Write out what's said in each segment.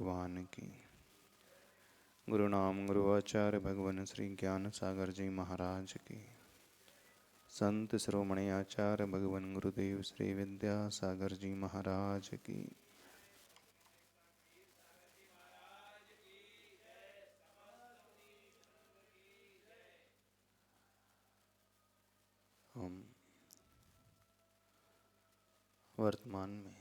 भगवान की। गुरु नाम गुरु आचार्य भगवान श्री ज्ञान सागर जी महाराज की। संत शिरोमणि आचार्य भगवान गुरुदेव श्री विद्या सागर जी महाराज की। हम वर्तमान में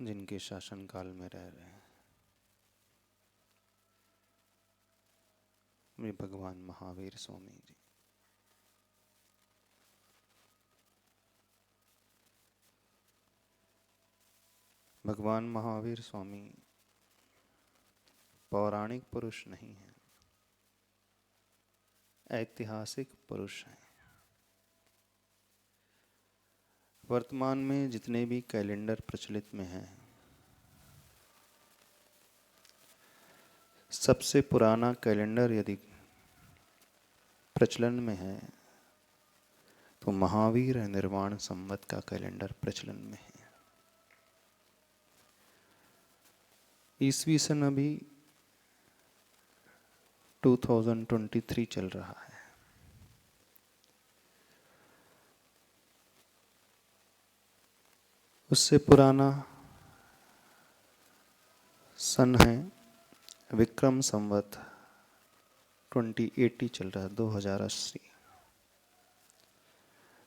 जिनके शासन काल में रह रहे हैं वे भगवान महावीर स्वामी जी। भगवान महावीर स्वामी पौराणिक पुरुष नहीं हैं, ऐतिहासिक पुरुष हैं। वर्तमान में जितने भी कैलेंडर प्रचलित में हैं, सबसे पुराना कैलेंडर यदि प्रचलन में है तो महावीर निर्वाण संवत का कैलेंडर प्रचलन में है। ईस्वी सन अभी 2023 चल रहा है। उससे पुराना सन है विक्रम संवत 2080 चल रहा है, 2080।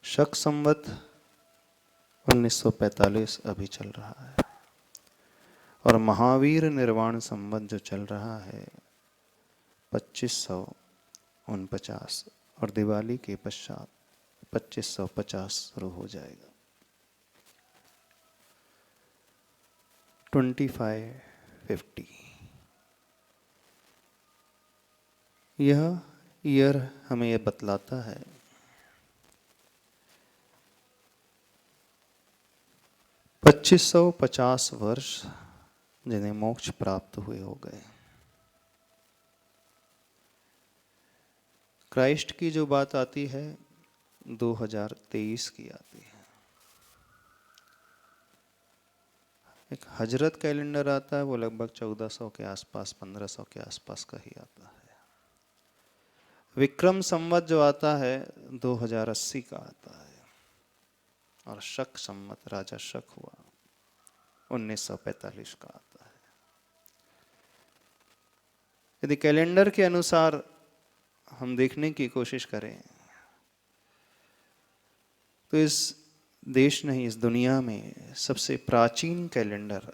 शक संवत 1945 अभी चल रहा है और महावीर निर्वाण संवत जो चल रहा है 2549 और दिवाली के पश्चात 2550 शुरू हो जाएगा। 2550 यह ईयर हमें यह बतलाता है 2550 वर्ष जिन्हें मोक्ष प्राप्त हुए हो गए। क्राइस्ट की जो बात आती है 2023 की आती है। एक हजरत कैलेंडर आता है, वो लगभग 1400 के आसपास 1500 के आसपास का ही आता है। विक्रम संवत जो आता है 2080 का आता है और शक संवत राजा शक हुआ 1945 का आता है। यदि कैलेंडर के अनुसार हम देखने की कोशिश करें तो इस देश नहीं, इस दुनिया में सबसे प्राचीन कैलेंडर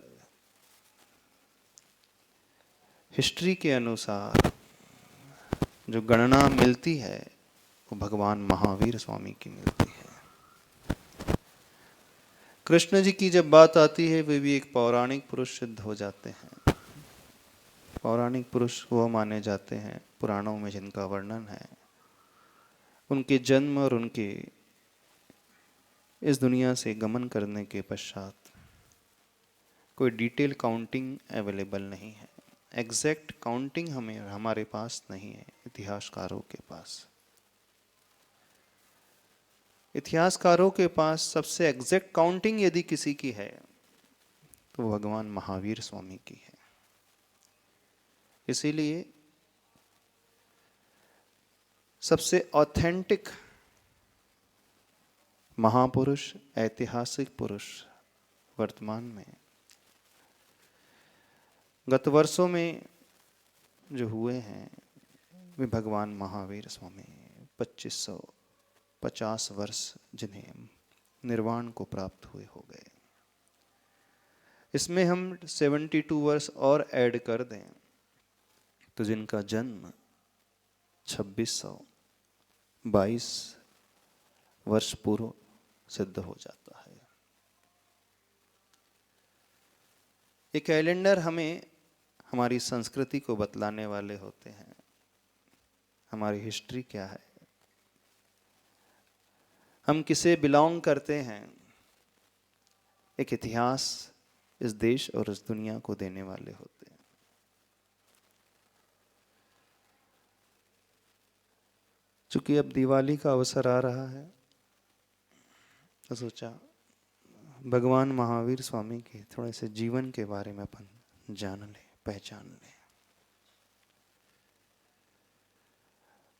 हिस्ट्री के अनुसार जो गणना मिलती है वो भगवान महावीर स्वामी की मिलती है। कृष्ण जी की जब बात आती है वे भी एक पौराणिक पुरुष सिद्ध हो जाते हैं। पौराणिक पुरुष वो माने जाते हैं पुराणों में जिनका वर्णन है, उनके जन्म और उनके इस दुनिया से गमन करने के पश्चात कोई डिटेल काउंटिंग अवेलेबल नहीं है। एग्जैक्ट काउंटिंग हमें हमारे पास नहीं है, इतिहासकारों के पास। इतिहासकारों के पास सबसे एग्जैक्ट काउंटिंग यदि किसी की है तो भगवान महावीर स्वामी की है। इसीलिए सबसे ऑथेंटिक महापुरुष, ऐतिहासिक पुरुष वर्तमान में गत वर्षों में जो हुए हैं वे भगवान महावीर स्वामी 2550 वर्ष जिन्हें निर्वाण को प्राप्त हुए हो गए। इसमें हम 72 वर्ष और ऐड कर दें तो जिनका जन्म 2622 वर्ष पूर्व सिद्ध हो जाता है। ये कैलेंडर हमें हमारी संस्कृति को बतलाने वाले होते हैं, हमारी हिस्ट्री क्या है, हम किसे बिलोंग करते हैं। एक इतिहास इस देश और इस दुनिया को देने वाले होते हैं। चूंकि अब दिवाली का अवसर आ रहा है तो सोचा भगवान महावीर स्वामी के थोड़े से जीवन के बारे में अपन जान लें, पहचान लें।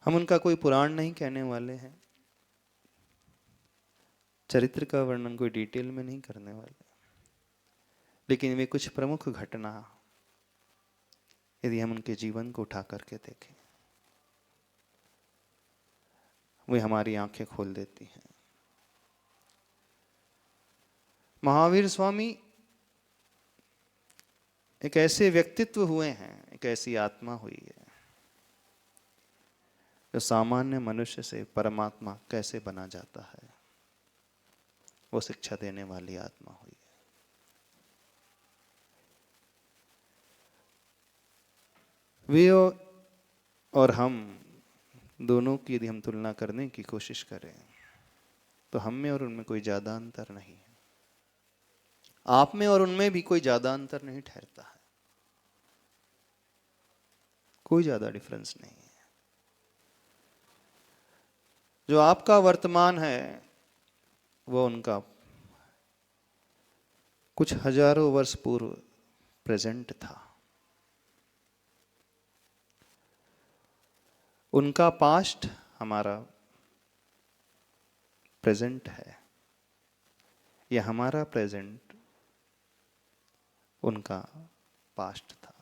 हम उनका कोई पुराण नहीं कहने वाले हैं, चरित्र का वर्णन कोई डिटेल में नहीं करने वाले, लेकिन वे कुछ प्रमुख घटना यदि हम उनके जीवन को उठा करके देखें, वे हमारी आंखें खोल देती हैं। महावीर स्वामी एक ऐसे व्यक्तित्व हुए हैं, एक ऐसी आत्मा हुई है जो सामान्य मनुष्य से परमात्मा कैसे बना जाता है, वो शिक्षा देने वाली आत्मा हुई है। वे और हम दोनों की यदि हम तुलना करने की कोशिश करें तो हम में और उनमें कोई ज्यादा अंतर नहीं है। आप में और उनमें भी कोई ज्यादा अंतर नहीं ठहरता है, कोई ज्यादा डिफरेंस नहीं है। जो आपका वर्तमान है वो उनका कुछ हजारों वर्ष पूर्व प्रेजेंट था। उनका पास्ट हमारा प्रेजेंट है, या हमारा प्रेजेंट उनका पास्ट था।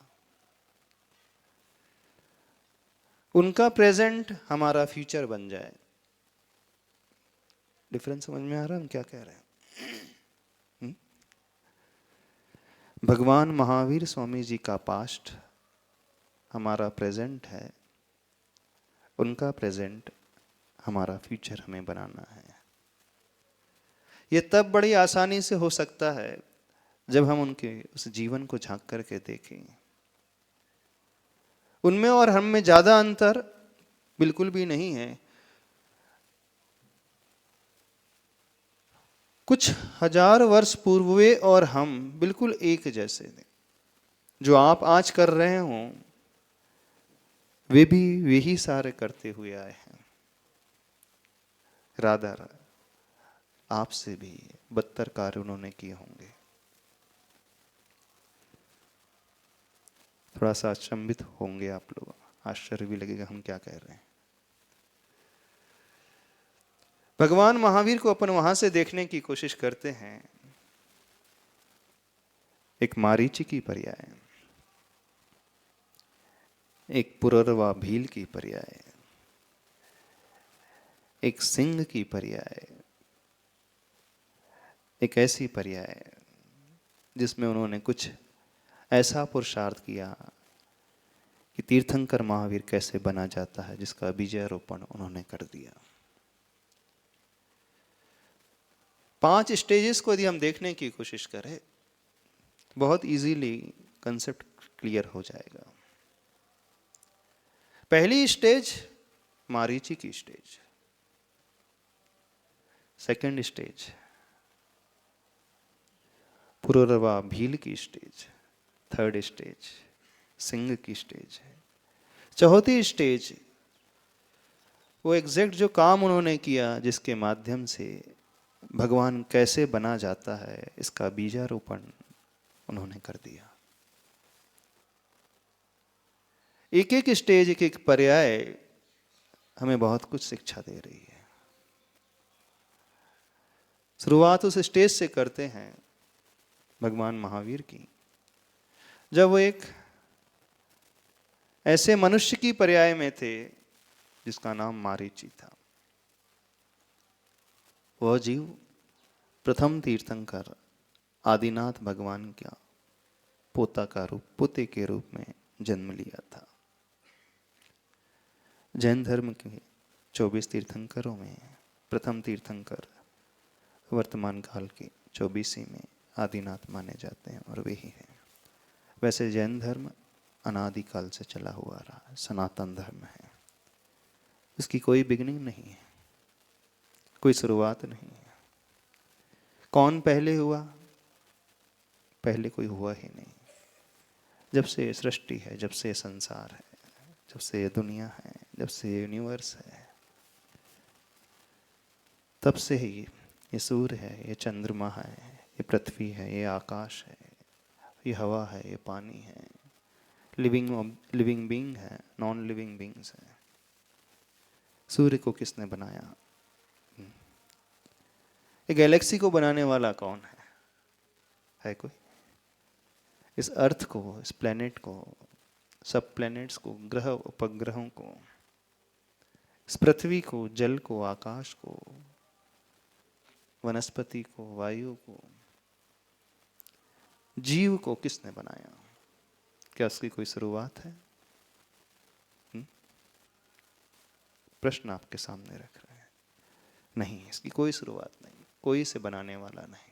उनका प्रेजेंट हमारा फ्यूचर बन जाए। डिफरेंस समझ में आ रहा है हम क्या कह रहे हैं? भगवान महावीर स्वामी जी का पास्ट हमारा प्रेजेंट है, उनका प्रेजेंट हमारा फ्यूचर हमें बनाना है। यह तब बड़ी आसानी से हो सकता है जब हम उनके उस जीवन को झांक करके देखें। उनमें और हम में ज्यादा अंतर बिल्कुल भी नहीं है। कुछ हजार वर्ष पूर्व वे और हम बिल्कुल एक जैसे थे। जो आप आज कर रहे हो वे भी वही सारे करते हुए आए हैं। राधा आपसे भी बदतर कार्य उन्होंने किए होंगे। थोड़ा सा अचंभित होंगे आप लोग, आश्चर्य भी लगेगा हम क्या कह रहे हैं। भगवान महावीर को अपन वहां से देखने की कोशिश करते हैं, एक मारीची की पर्याय, एक पुररवा भील की पर्याय, एक सिंह की पर्याय, एक ऐसी पर्याय जिसमें उन्होंने कुछ ऐसा पुरुषार्थ किया कि तीर्थंकर महावीर कैसे बना जाता है, जिसका बीजारोपण उन्होंने कर दिया। 5 स्टेजेस को यदि हम देखने की कोशिश करें बहुत इजीली कंसेप्ट क्लियर हो जाएगा। पहली स्टेज मारीची की स्टेज, सेकंड स्टेज पुररवा भील की स्टेज, थर्ड स्टेज सिंह की स्टेज है, चौथी स्टेज वो एग्जैक्ट जो काम उन्होंने किया जिसके माध्यम से भगवान कैसे बना जाता है इसका बीजारोपण उन्होंने कर दिया। एक एक स्टेज, एक एक पर्याय हमें बहुत कुछ शिक्षा दे रही है। शुरुआत उस स्टेज से करते हैं भगवान महावीर की, जब वो एक ऐसे मनुष्य की पर्याय में थे जिसका नाम मारीची था। वह जीव प्रथम तीर्थंकर आदिनाथ भगवान का पोते के रूप में जन्म लिया था। जैन धर्म के 24 तीर्थंकरों में प्रथम तीर्थंकर वर्तमान काल के 24 में आदिनाथ माने जाते हैं और वे ही हैं। वैसे जैन धर्म अनादिकाल से चला हुआ रहा, सनातन धर्म है। इसकी कोई बिगिनिंग नहीं है, कोई शुरुआत नहीं है। कौन पहले हुआ? पहले कोई हुआ ही नहीं। जब से सृष्टि है, जब से संसार है, जब से ये दुनिया है, जब से ये यूनिवर्स है, तब से ही ये सूर्य है, ये चंद्रमा है, ये पृथ्वी है, ये आकाश है, ये हवा है, ये पानी है, लिविंग बीइंग है, नॉन लिविंग बीइंग्स है। सूर्य को किसने बनाया? ये गैलेक्सी को बनाने वाला कौन है? है कोई? इस अर्थ को, इस प्लेनेट को, सब प्लेनेट्स को, ग्रह उपग्रहों को, इस पृथ्वी को, जल को, आकाश को, वनस्पति को, वायु को, जीव को किसने बनाया? क्या उसकी कोई शुरुआत है? प्रश्न आपके सामने रख रहे हैं। नहीं, इसकी कोई शुरुआत नहीं, कोई इसे बनाने वाला नहीं।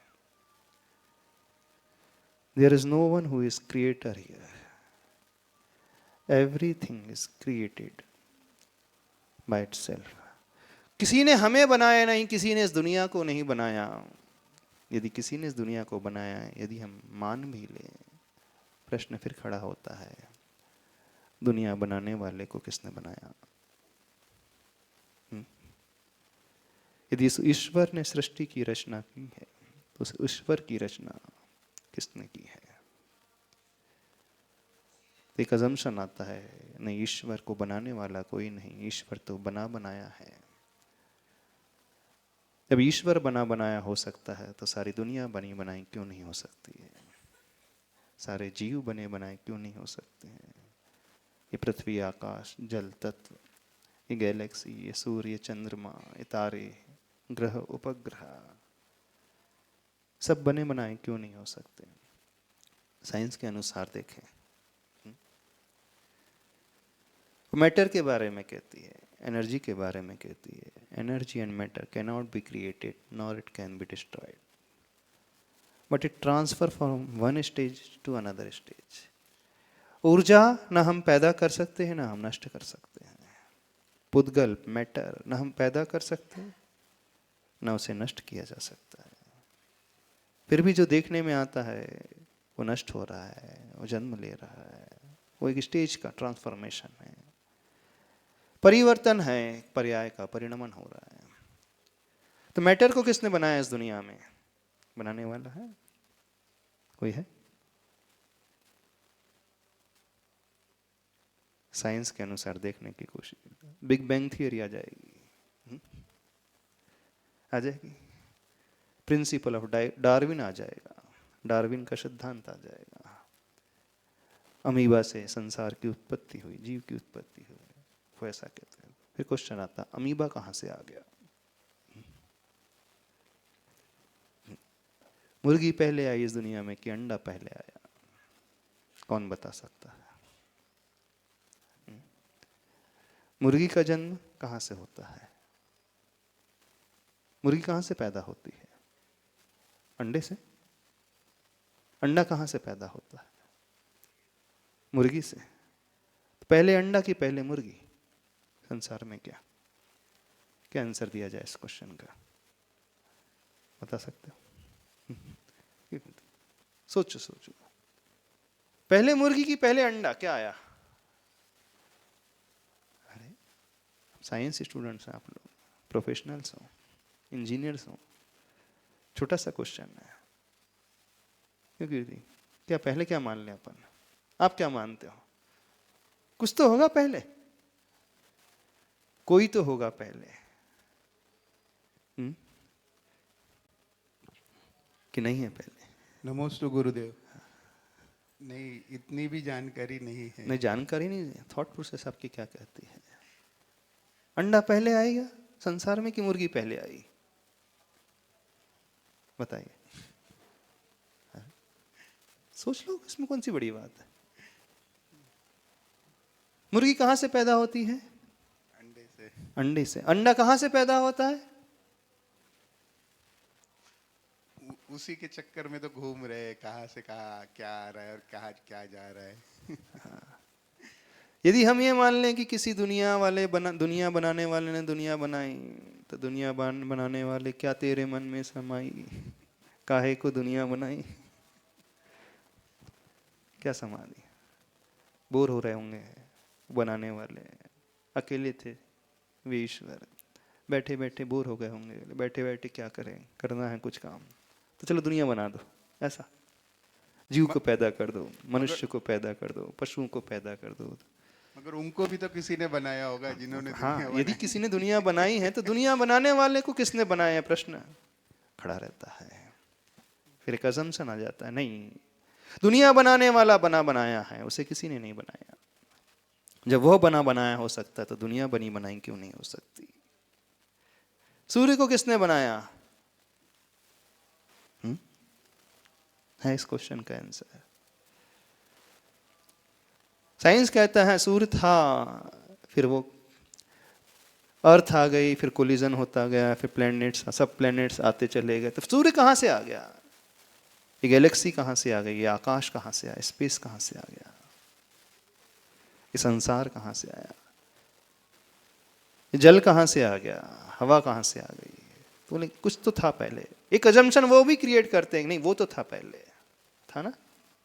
There is no one who is creator here. Everything is created by itself. किसी ने हमें बनाया नहीं, किसी ने इस दुनिया को नहीं बनाया। यदि किसी ने इस दुनिया को बनाया, यदि हम मान भी लें, प्रश्न फिर खड़ा होता है, दुनिया बनाने वाले को किसने बनाया? यदि इस ईश्वर ने सृष्टि की रचना की है, तो उस ईश्वर की रचना किसने की है? एक अजम्पशन आता है, नहीं, ईश्वर को बनाने वाला कोई नहीं, ईश्वर तो बना बनाया है। जब ईश्वर बना बनाया हो सकता है, तो सारी दुनिया बनी बनाई क्यों नहीं हो सकती है? सारे जीव बने बनाए क्यों नहीं हो सकते हैं? ये पृथ्वी, आकाश, जल तत्व, ये गैलेक्सी, ये सूर्य, चंद्रमा, ये तारे, ग्रह उपग्रह, सब बने बनाए क्यों नहीं हो सकते? साइंस के अनुसार देखें, मैटर के बारे में कहती है, एनर्जी के बारे में कहती है, energy and matter can not be created nor it can be destroyed, but it transfer from one stage to another stage. ऊर्जा ना हम पैदा कर सकते हैं, ना हम नष्ट कर सकते हैं। पुद्गल, मैटर, ना हम पैदा कर सकते हैं, ना उसे नष्ट किया जा सकता है। फिर भी जो देखने में आता है वो नष्ट हो रहा है, वो जन्म ले रहा है, वो एक स्टेज का ट्रांसफॉर्मेशन है, परिवर्तन है, पर्याय का परिणमन हो रहा है। तो मैटर को किसने बनाया इस दुनिया में? बनाने वाला है कोई? है? साइंस के अनुसार देखने की कोशिश, बिग बैंग थियरी आ जाएगी, आ जाएगी, प्रिंसिपल ऑफ डार्विन आ जाएगा, डार्विन का सिद्धांत आ जाएगा, अमीबा से संसार की उत्पत्ति हुई, जीव की उत्पत्ति हुई, वो ऐसा कहते हैं। फिर क्वेश्चन आता, अमीबा कहां से आ गया? मुर्गी पहले आई इस दुनिया में कि अंडा पहले आया? कौन बता सकता है? मुर्गी का जन्म कहां से होता है? मुर्गी कहां से पैदा होती है? अंडे से। अंडा कहां से पैदा होता है? मुर्गी से। पहले अंडा की पहले मुर्गी? संसार में क्या क्या आंसर दिया जाए इस क्वेश्चन का? बता सकते हो? सोचो सोचो, पहले मुर्गी की पहले अंडा, क्या आया? अरे, साइंस स्टूडेंट्स हैं आप लोग, प्रोफेशनल्स हो, इंजीनियर्स हो, छोटा सा क्वेश्चन है। क्योंकि क्या पहले क्या मान लें अपन? आप क्या मानते हो? कुछ तो होगा पहले, कोई तो होगा पहले, कि नहीं है पहले? नमोस्तु गुरुदेव। नहीं, इतनी भी जानकारी नहीं है। नहीं, जानकारी नहीं है, थॉट प्रोसेस आपकी क्या कहती है? अंडा पहले आएगा संसार में कि मुर्गी पहले आई? बताइए, सोच लो, इसमें कौन सी बड़ी बात है? मुर्गी कहां से पैदा होती है? अंडे से। अंडे से। अंडा कहां से पैदा होता है? उसी के चक्कर में तो घूम रहे हैं, कहाँ से कहाँ क्या आ रहा है और कहाँ क्या जा रहा है। यदि हम ये मान लें कि किसी दुनिया बनाने वाले ने दुनिया बनाई, तो दुनिया बनाने वाले क्या तेरे मन में समाई, काहे को दुनिया बनाई, क्या समा दी? बोर हो रहे होंगे बनाने वाले, अकेले थे वे ईश्वर, बैठे बैठे बोर हो गए होंगे, बैठे बैठे क्या करें, करना है कुछ काम, तो चलो दुनिया बना दो, ऐसा जीव को पैदा कर दो, मनुष्य को पैदा कर दो, पशुओं को पैदा कर दो। मगर उनको भी तो किसी ने बनाया होगा, जिन्होंने हाँ, दुनिया यदि बनाई। किसी ने दुनिया बनाई है तो दुनिया बनाने वाले को किसने बनाया है, प्रश्न खड़ा रहता है। फिर एक अजम्पशन आ जाता है, नहीं, दुनिया बनाने वाला बना बनाया है, उसे किसी ने नहीं बनाया। जब वह बना बनाया हो सकता है तो दुनिया बनी बनाई क्यों नहीं हो सकती? सूर्य को किसने बनाया? है इस क्वेश्चन का आंसर। साइंस कहता है सूर्य था, फिर वो अर्थ आ गई, फिर कोलिजन होता गया, फिर प्लैनेट्स, सब प्लैनेट्स आते चले गए, तो सूर्य कहाँ से आ गया? ये गैलेक्सी कहाँ से आ गई? ये आकाश कहाँ से आया? स्पेस कहाँ से आ गया? ये संसार कहाँ से आया? ये जल कहाँ से आ गया? हवा कहाँ से आ गई? तो बोले कुछ तो था पहले। एक अजम्पशन वो भी क्रिएट करते हैं, नहीं वो तो था पहले, था ना?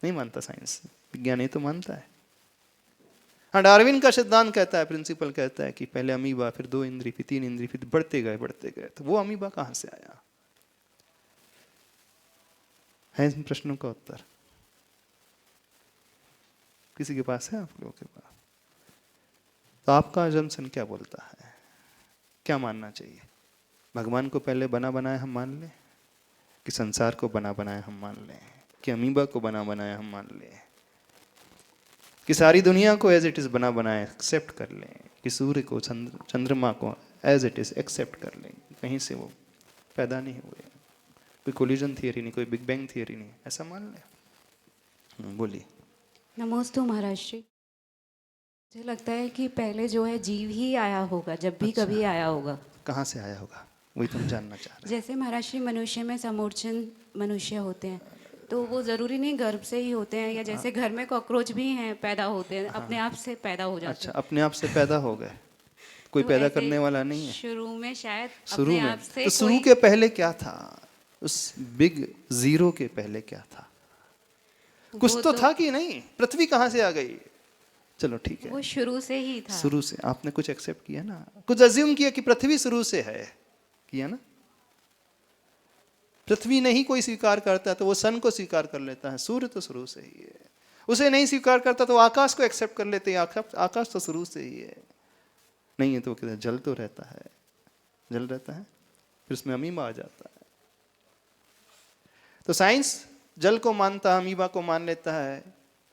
नहीं मानता साइंस, विज्ञान ये तो मानता है। हाँ, डार्विन का सिद्धांत कहता है, प्रिंसिपल कहता है कि पहले अमीबा, फिर 2 इंद्री, फिर 3 इंद्री, फिर बढ़ते गए। तो वो अमीबा कहाँ से आया? है इन प्रश्नों का उत्तर किसी के पास है? आप लोगों के पास? तो आपका अजम्पशन क्या बोलता है? क्या मानना चाहिए? भगवान को पहले बना बनाया हम मान लें, कि संसार को बना बनाया हम मान लें, कि अमीबा को बना बनाया हम मान लें, कि सारी दुनिया को एज इट इज बना बनाया एक्सेप्ट कर लें, कि सूर्य को, चंद्रमा को एज इट इज एक्सेप्ट कर लें, कहीं से वो पैदा नहीं हुए, कोई कोलिजन थियरी नहीं, कोई बिग बैंग थियरी नहीं, ऐसा मान लें? बोलिए। नमोस्तु महाराज जी। मुझे लगता है कि पहले जो है जीव ही आया होगा, जब भी अच्छा। कभी आया होगा। कहाँ से आया होगा वही तुम जानना चाह रहे जैसे महाराज जी मनुष्य में समूर्छन मनुष्य होते हैं, तो वो ज़रूरी नहीं गर्भ से ही होते हैं, या जैसे घर में कॉकरोच भी हैं पैदा होते हैं, अपने आप से पैदा हो हैं? जाते अच्छा, हैं। अपने आप से पैदा हो गए, कोई तो पैदा ऐसे करने वाला नहीं है शुरू में शायद शुरू अपने में? आप से तो शुरू कोई के पहले क्या था? उस बिग जीरो के पहले क्या था? कुछ वो तो था कि नहीं? पृथ्वी कहाँ से आ गई? चलो ठीक है, वो शुरू से ही था। शुरू से आपने कुछ एक्सेप्ट किया ना, कुछ अज्यूम किया कि पृथ्वी शुरू से है, किया ना? पृथ्वी नहीं कोई स्वीकार करता तो वो सन को स्वीकार कर लेता है, सूर्य तो शुरू से ही है। उसे नहीं स्वीकार करता तो आकाश को एक्सेप्ट कर लेते हैं, आकाश तो शुरू से ही है। नहीं है तो कहते जल तो रहता है, जल रहता है, फिर उसमें अमीबा आ जाता है। तो साइंस जल को मानता है, अमीबा को मान लेता है।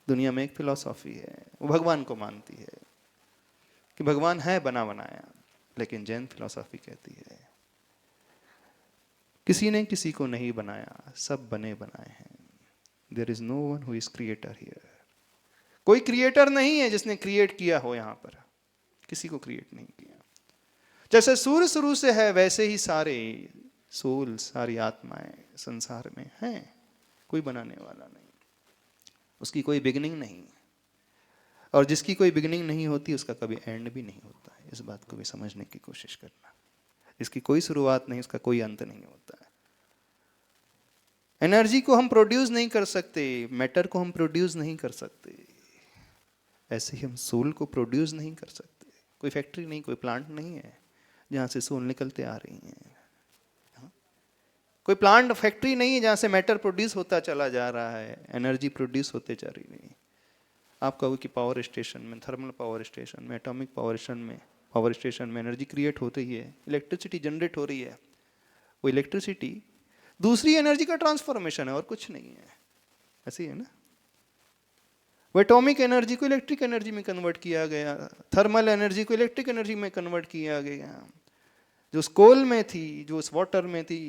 दुनिया में एक फिलॉसफी है, वो भगवान को मानती है कि भगवान है बना बनाया, लेकिन जैन फिलॉसफी कहती है किसी ने किसी को नहीं बनाया, सब बने बनाए हैं। There is no one who is creator here. कोई क्रिएटर नहीं है जिसने क्रिएट किया हो यहां पर, किसी को क्रिएट नहीं किया। जैसे सूर्य शुरू से है, वैसे ही सारे सोल, सारी आत्माएं संसार में हैं, कोई बनाने वाला नहीं, उसकी कोई बिगिनिंग नहीं, और जिसकी कोई बिगिनिंग नहीं होती उसका कभी एंड भी नहीं होता है। इस बात को भी समझने की कोशिश करना, इसकी कोई शुरुआत नहीं, उसका कोई अंत नहीं होता है। एनर्जी को हम प्रोड्यूस नहीं कर सकते, मैटर को हम प्रोड्यूस नहीं कर सकते, ऐसे ही हम सोल को प्रोड्यूस नहीं कर सकते। कोई फैक्ट्री नहीं, कोई प्लांट नहीं है जहाँ से सोल निकलते आ रही हैं। कोई प्लांट फैक्ट्री नहीं है जहाँ से मैटर प्रोड्यूस होता चला जा रहा है, एनर्जी प्रोड्यूस होते जा रही है। आप कहो कि पावर स्टेशन में, थर्मल पावर स्टेशन में, एटॉमिक पावर स्टेशन में एनर्जी क्रिएट होती ही है, इलेक्ट्रिसिटी जनरेट हो रही है। वो इलेक्ट्रिसिटी दूसरी एनर्जी का ट्रांसफॉर्मेशन है और कुछ नहीं है, ऐसी है ना। वो एटॉमिक एनर्जी को इलेक्ट्रिक एनर्जी में कन्वर्ट किया गया, थर्मल एनर्जी को इलेक्ट्रिक एनर्जी में कन्वर्ट किया गया। जो उस कोल में थी, जो उस वाटर में थी,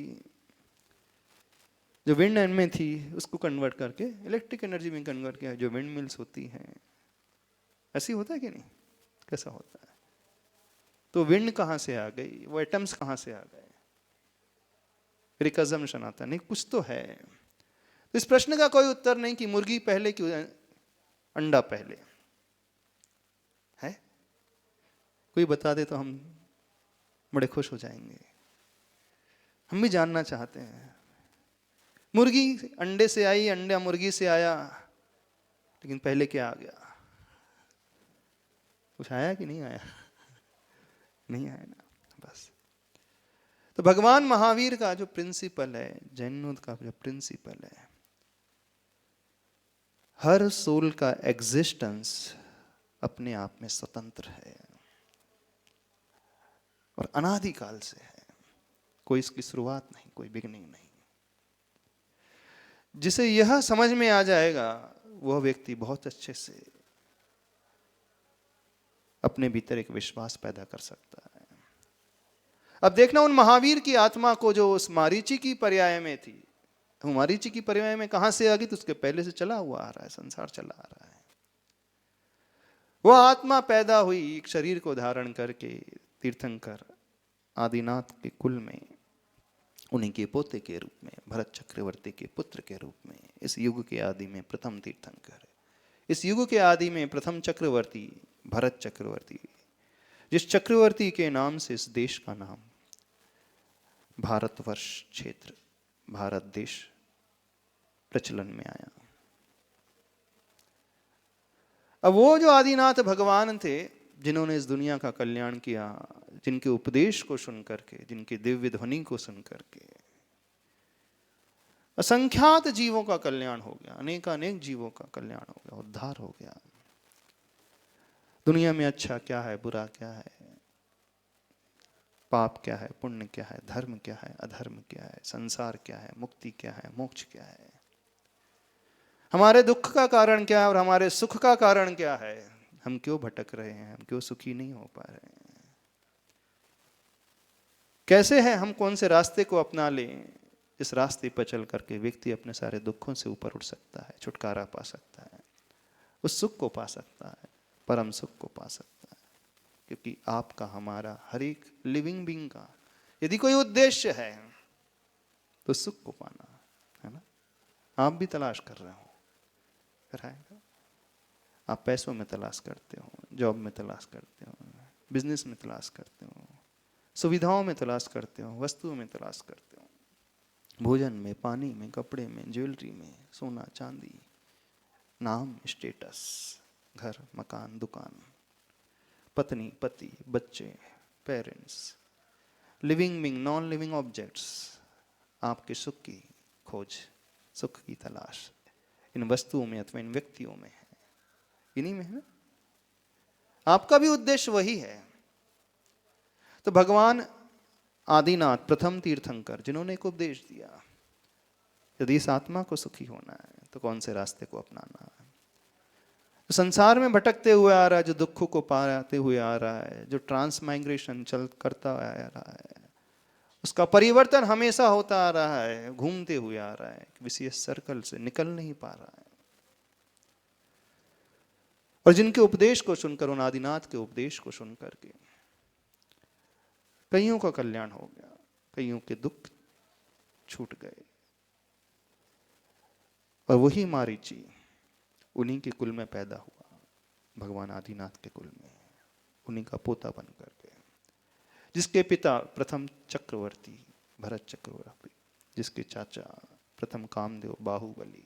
जो विंड में थी, उसको कन्वर्ट करके इलेक्ट्रिक एनर्जी में कन्वर्ट किया, जो विंड मिल्स होती हैं। ऐसी होता है कि नहीं? कैसा होता है? तो विंड कहाँ से आ गई, वो एटम्स कहाँ से आ गए? फिर एक अजम्पशन आता है, नहीं कुछ तो है। तो इस प्रश्न का कोई उत्तर नहीं कि मुर्गी पहले कि अंडा पहले है। कोई बता दे तो हम बड़े खुश हो जाएंगे, हम भी जानना चाहते हैं। मुर्गी अंडे से आई, अंडा मुर्गी से आया, लेकिन पहले क्या आ गया? कुछ आया कि नहीं आया? नहीं आया ना, बस। तो भगवान महावीर का जो प्रिंसिपल है, जैनों का जो प्रिंसिपल है, हर सोल का एग्जिस्टेंस अपने आप में स्वतंत्र है और अनादिकाल से है। कोई इसकी शुरुआत नहीं, कोई बिगनिंग नहीं। जिसे यह समझ में आ जाएगा वह व्यक्ति बहुत अच्छे से अपने भीतर एक विश्वास पैदा कर सकता है। अब देखना, उन महावीर की आत्मा को जो उस मारीची की पर्याय में थी, वो मारीची की पर्याय में कहां से आ गई? तो उसके पहले से चला हुआ आ रहा है, संसार चला आ रहा है। वह आत्मा पैदा हुई एक शरीर को धारण करके तीर्थंकर आदिनाथ के कुल में, उन्हीं के पोते के रूप में, भरत चक्रवर्ती के पुत्र के रूप में, इस युग के आदि में प्रथम तीर्थंकर, इस युग के आदि में प्रथम चक्रवर्ती भरत चक्रवर्ती, जिस चक्रवर्ती के नाम से इस देश का नाम भारतवर्ष क्षेत्र, भारत देश प्रचलन में आया। अब वो जो आदिनाथ भगवान थे, जिन्होंने इस दुनिया का कल्याण किया, जिनके उपदेश को सुन करके, जिनकी दिव्य ध्वनि को सुन करके असंख्यात जीवों का कल्याण हो गया, अनेक जीवों का कल्याण हो गया, उद्धार हो गया। दुनिया में अच्छा क्या है, बुरा क्या है, पाप क्या है, पुण्य क्या है, धर्म क्या है, अधर्म क्या है, संसार क्या है, मुक्ति क्या है, मोक्ष क्या है, हमारे दुख का कारण क्या है और हमारे सुख का कारण क्या है, हम क्यों भटक रहे हैं, हम क्यों सुखी नहीं हो पा रहे हैं, कैसे हैं हम, कौन से रास्ते को अपना लें, इस रास्ते पर चल करके व्यक्ति अपने सारे दुखों से ऊपर उठ सकता है, छुटकारा पा सकता है, उस सुख को पा सकता है, परम सुख को पा सकता है। क्योंकि आपका, हमारा, हर एक लिविंग बीइंग का यदि कोई उद्देश्य है तो सुख को पाना है ना। आप भी तलाश कर रहे हो, कराएगा। आप पैसों में तलाश करते हो, जॉब में तलाश करते हो, बिजनेस में तलाश करते हो, सुविधाओं में तलाश करते हो, वस्तुओं में तलाश करते हो, भोजन में, पानी में, कपड़े में, ज्वेलरी में, सोना चांदी, नाम, स्टेटस, घर, मकान, दुकान, पत्नी, पति, बच्चे, parents, living being, non living objects. आपके सुख की खोज, सुख की तलाश इन वस्तुओं में अथवा इन व्यक्तियों में है, इन्हीं में है ना। आपका भी उद्देश्य वही है। तो भगवान आदिनाथ प्रथम तीर्थंकर, जिन्होंने एक उपदेश दिया, यदि इस आत्मा को सुखी होना है तो कौन से रास्ते को अपनाना है। तो संसार में भटकते हुए आ रहा है, जो दुखों को पाते हुए आ रहा है, जो ट्रांस माइग्रेशन चल करता आ रहा है, उसका परिवर्तन हमेशा होता आ रहा है, घूमते हुए आ रहा है, किसी सर्कल से निकल नहीं पा रहा है। और जिनके उपदेश को सुनकर, उन आदिनाथ के उपदेश को सुनकर के कईयों का कल्याण हो गया, कईयों के दुख छूट गए। और वही मारीची उन्हीं के कुल में पैदा हुआ, भगवान आदिनाथ के कुल में, उन्हीं का पोता बन करके, जिसके पिता प्रथम चक्रवर्ती भरत चक्रवर्ती, जिसके चाचा प्रथम कामदेव बाहुबली,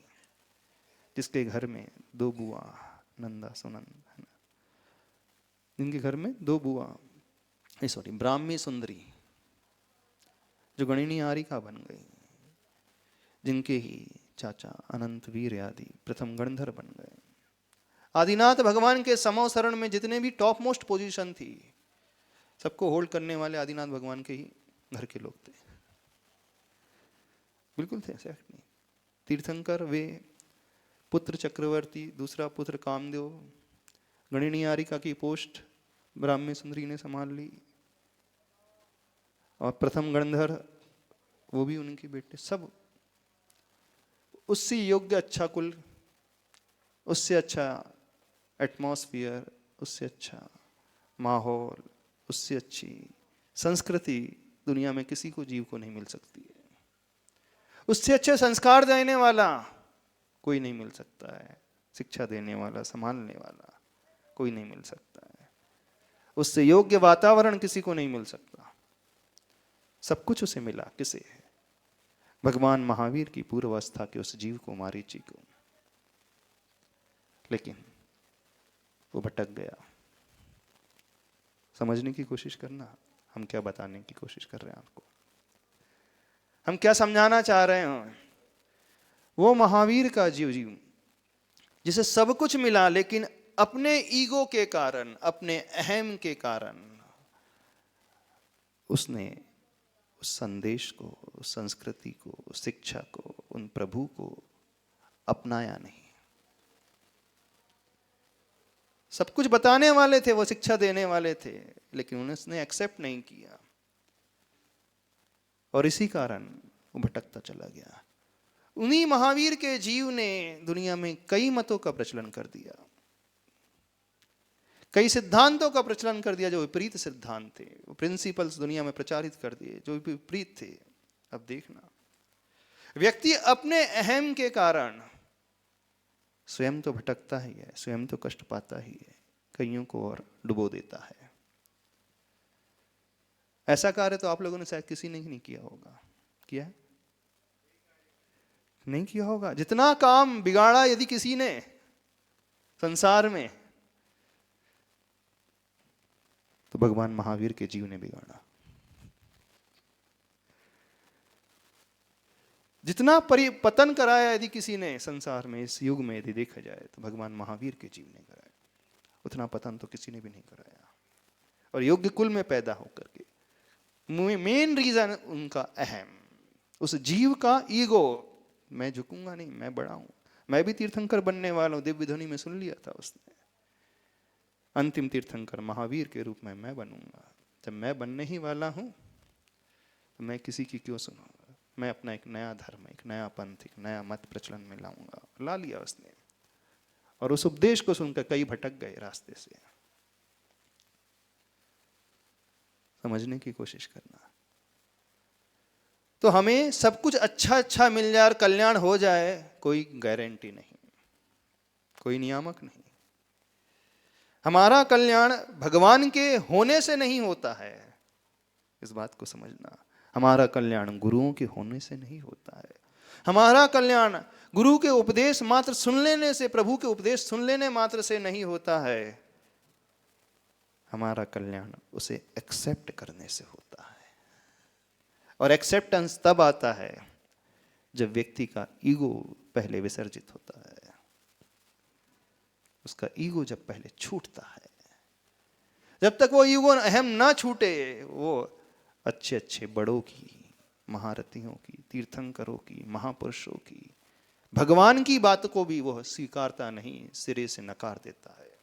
जिसके घर में दो बुआ नंदा सुनंद है ना, जिनके घर में दो बुआ ब्राह्मी सुंदरी जो गणिनी आरिका बन गई, जिनके ही चाचा अनंत वीर आदि प्रथम गणधर बन गए। आदिनाथ भगवान के समो शरण में जितने भी टॉप मोस्ट पोजीशन थी, सबको होल्ड करने वाले आदिनाथ भगवान के ही घर के लोग थे, बिल्कुल थे, ऐसा नहीं। तीर्थंकर वे, पुत्र चक्रवर्ती, दूसरा पुत्र कामदेव, गणिनी आरिका की पोस्ट ब्राह्मी सुंदरी ने संभाल ली, और प्रथम गणधर वो भी उनके बेटे, सब उससे योग्य अच्छा कुल, उससे अच्छा एटमॉस्फियर, उससे अच्छा माहौल, उससे अच्छी संस्कृति दुनिया में किसी को जीव को नहीं मिल सकती है। उससे अच्छे संस्कार देने वाला कोई नहीं मिल सकता है, शिक्षा देने वाला, संभालने वाला कोई नहीं मिल सकता है, उससे योग्य वातावरण किसी को नहीं मिल सकता। सब कुछ उसे मिला, किसे? भगवान महावीर की पूर्वावस्था के उस जीव को, मारीची को। लेकिन वो भटक गया। समझने की कोशिश करना, हम क्या बताने की कोशिश कर रहे हैं आपको। हम क्या समझाना चाह रहे हैं? वो महावीर का जीव जिसे सब कुछ मिला, लेकिन अपने ईगो के कारण, अपने अहम के कारण उसने उस संदेश को, उस संस्कृति को, उस शिक्षा को, उन प्रभु को अपनाया नहीं। सब कुछ बताने वाले थे, वो शिक्षा देने वाले थे, लेकिन उसने एक्सेप्ट नहीं किया, और इसी कारण वो भटकता चला गया। उन्हीं महावीर के जीव ने दुनिया में कई मतों का प्रचलन कर दिया, कई सिद्धांतों का प्रचलन कर दिया जो विपरीत सिद्धांत थे। वो प्रिंसिपल्स दुनिया में प्रचारित कर दिए जो विपरीत थे। अब देखना, व्यक्ति अपने अहम के कारण स्वयं तो भटकता ही है, स्वयं तो कष्ट पाता ही है, कईयों को और डुबो देता है। ऐसा कार्य तो आप लोगों ने शायद किसी ने ही नहीं किया होगा। किया है? नहीं किया होगा। जितना काम बिगाड़ा यदि किसी ने संसार में, तो भगवान महावीर के जीव ने बिगाड़ा। जितना पतन कराया यदि किसी ने संसार में, इस युग में यदि देखा जाए, तो भगवान महावीर के जीव ने कराया। उतना पतन तो किसी ने भी नहीं कराया। और योग्य कुल में पैदा होकर के मेन रीजन उनका अहम, उस जीव का ईगो, मैं झुकूंगा नहीं, मैं बड़ा हूं, मैं भी तीर्थंकर बनने वाला हूं। दिव्य ध्वनि में सुन लिया था उसने, अंतिम तीर्थंकर महावीर के रूप में मैं बनूंगा। जब मैं बनने ही वाला हूं तो मैं किसी की क्यों सुनूंगा? मैं अपना एक नया धर्म, एक नया पंथ, एक नया मत प्रचलन में लाऊंगा। ला लिया उसने, और उस उपदेश को सुनकर कई भटक गए रास्ते से। समझने की कोशिश करना। तो हमें सब कुछ अच्छा अच्छा मिल जाए और कल्याण हो जाए, कोई गारंटी नहीं, कोई नियामक नहीं। हमारा कल्याण भगवान के होने से नहीं होता है, इस बात को समझना। हमारा कल्याण गुरुओं के होने से नहीं होता है। हमारा कल्याण गुरु के उपदेश मात्र सुन लेने से, प्रभु के उपदेश सुन लेने मात्र से नहीं होता है। हमारा कल्याण उसे एक्सेप्ट करने से होता है। और एक्सेप्टेंस तब आता है जब व्यक्ति का ईगो पहले विसर्जित होता है। उसका ईगो जब पहले छूटता है। जब तक वो ईगो अहम ना छूटे, वो अच्छे अच्छे बड़ों की, महारथियों की, तीर्थंकरों की, महापुरुषों की, भगवान की बात को भी वह स्वीकारता नहीं, सिरे से नकार देता है।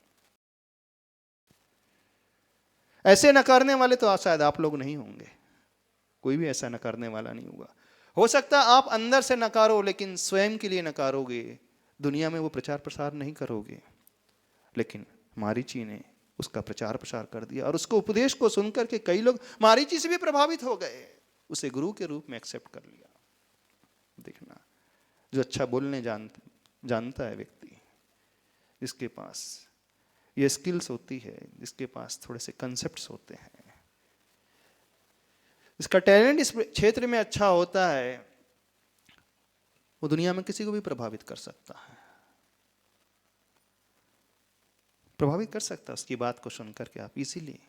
ऐसे नकारने वाले तो शायद आप लोग नहीं होंगे, कोई भी ऐसा नकारने वाला नहीं होगा। हो सकता है आप अंदर से नकारो, लेकिन स्वयं के लिए नकारोगे, दुनिया में वो प्रचार प्रसार नहीं करोगे। लेकिन मारीची ने उसका प्रचार प्रसार कर दिया, और उसको उपदेश को सुनकर के कई लोग मारीची से भी प्रभावित हो गए, उसे गुरु के रूप में एक्सेप्ट कर लिया। देखना, जो अच्छा बोलने जानता है व्यक्ति, जिसके पास ये स्किल्स होती है, जिसके पास थोड़े से कंसेप्ट्स होते हैं, इसका टैलेंट इस क्षेत्र में अच्छा होता है, वो दुनिया में किसी को भी प्रभावित कर सकता है, प्रभावित कर सकता है। उसकी बात को सुनकर के आप इसीलिए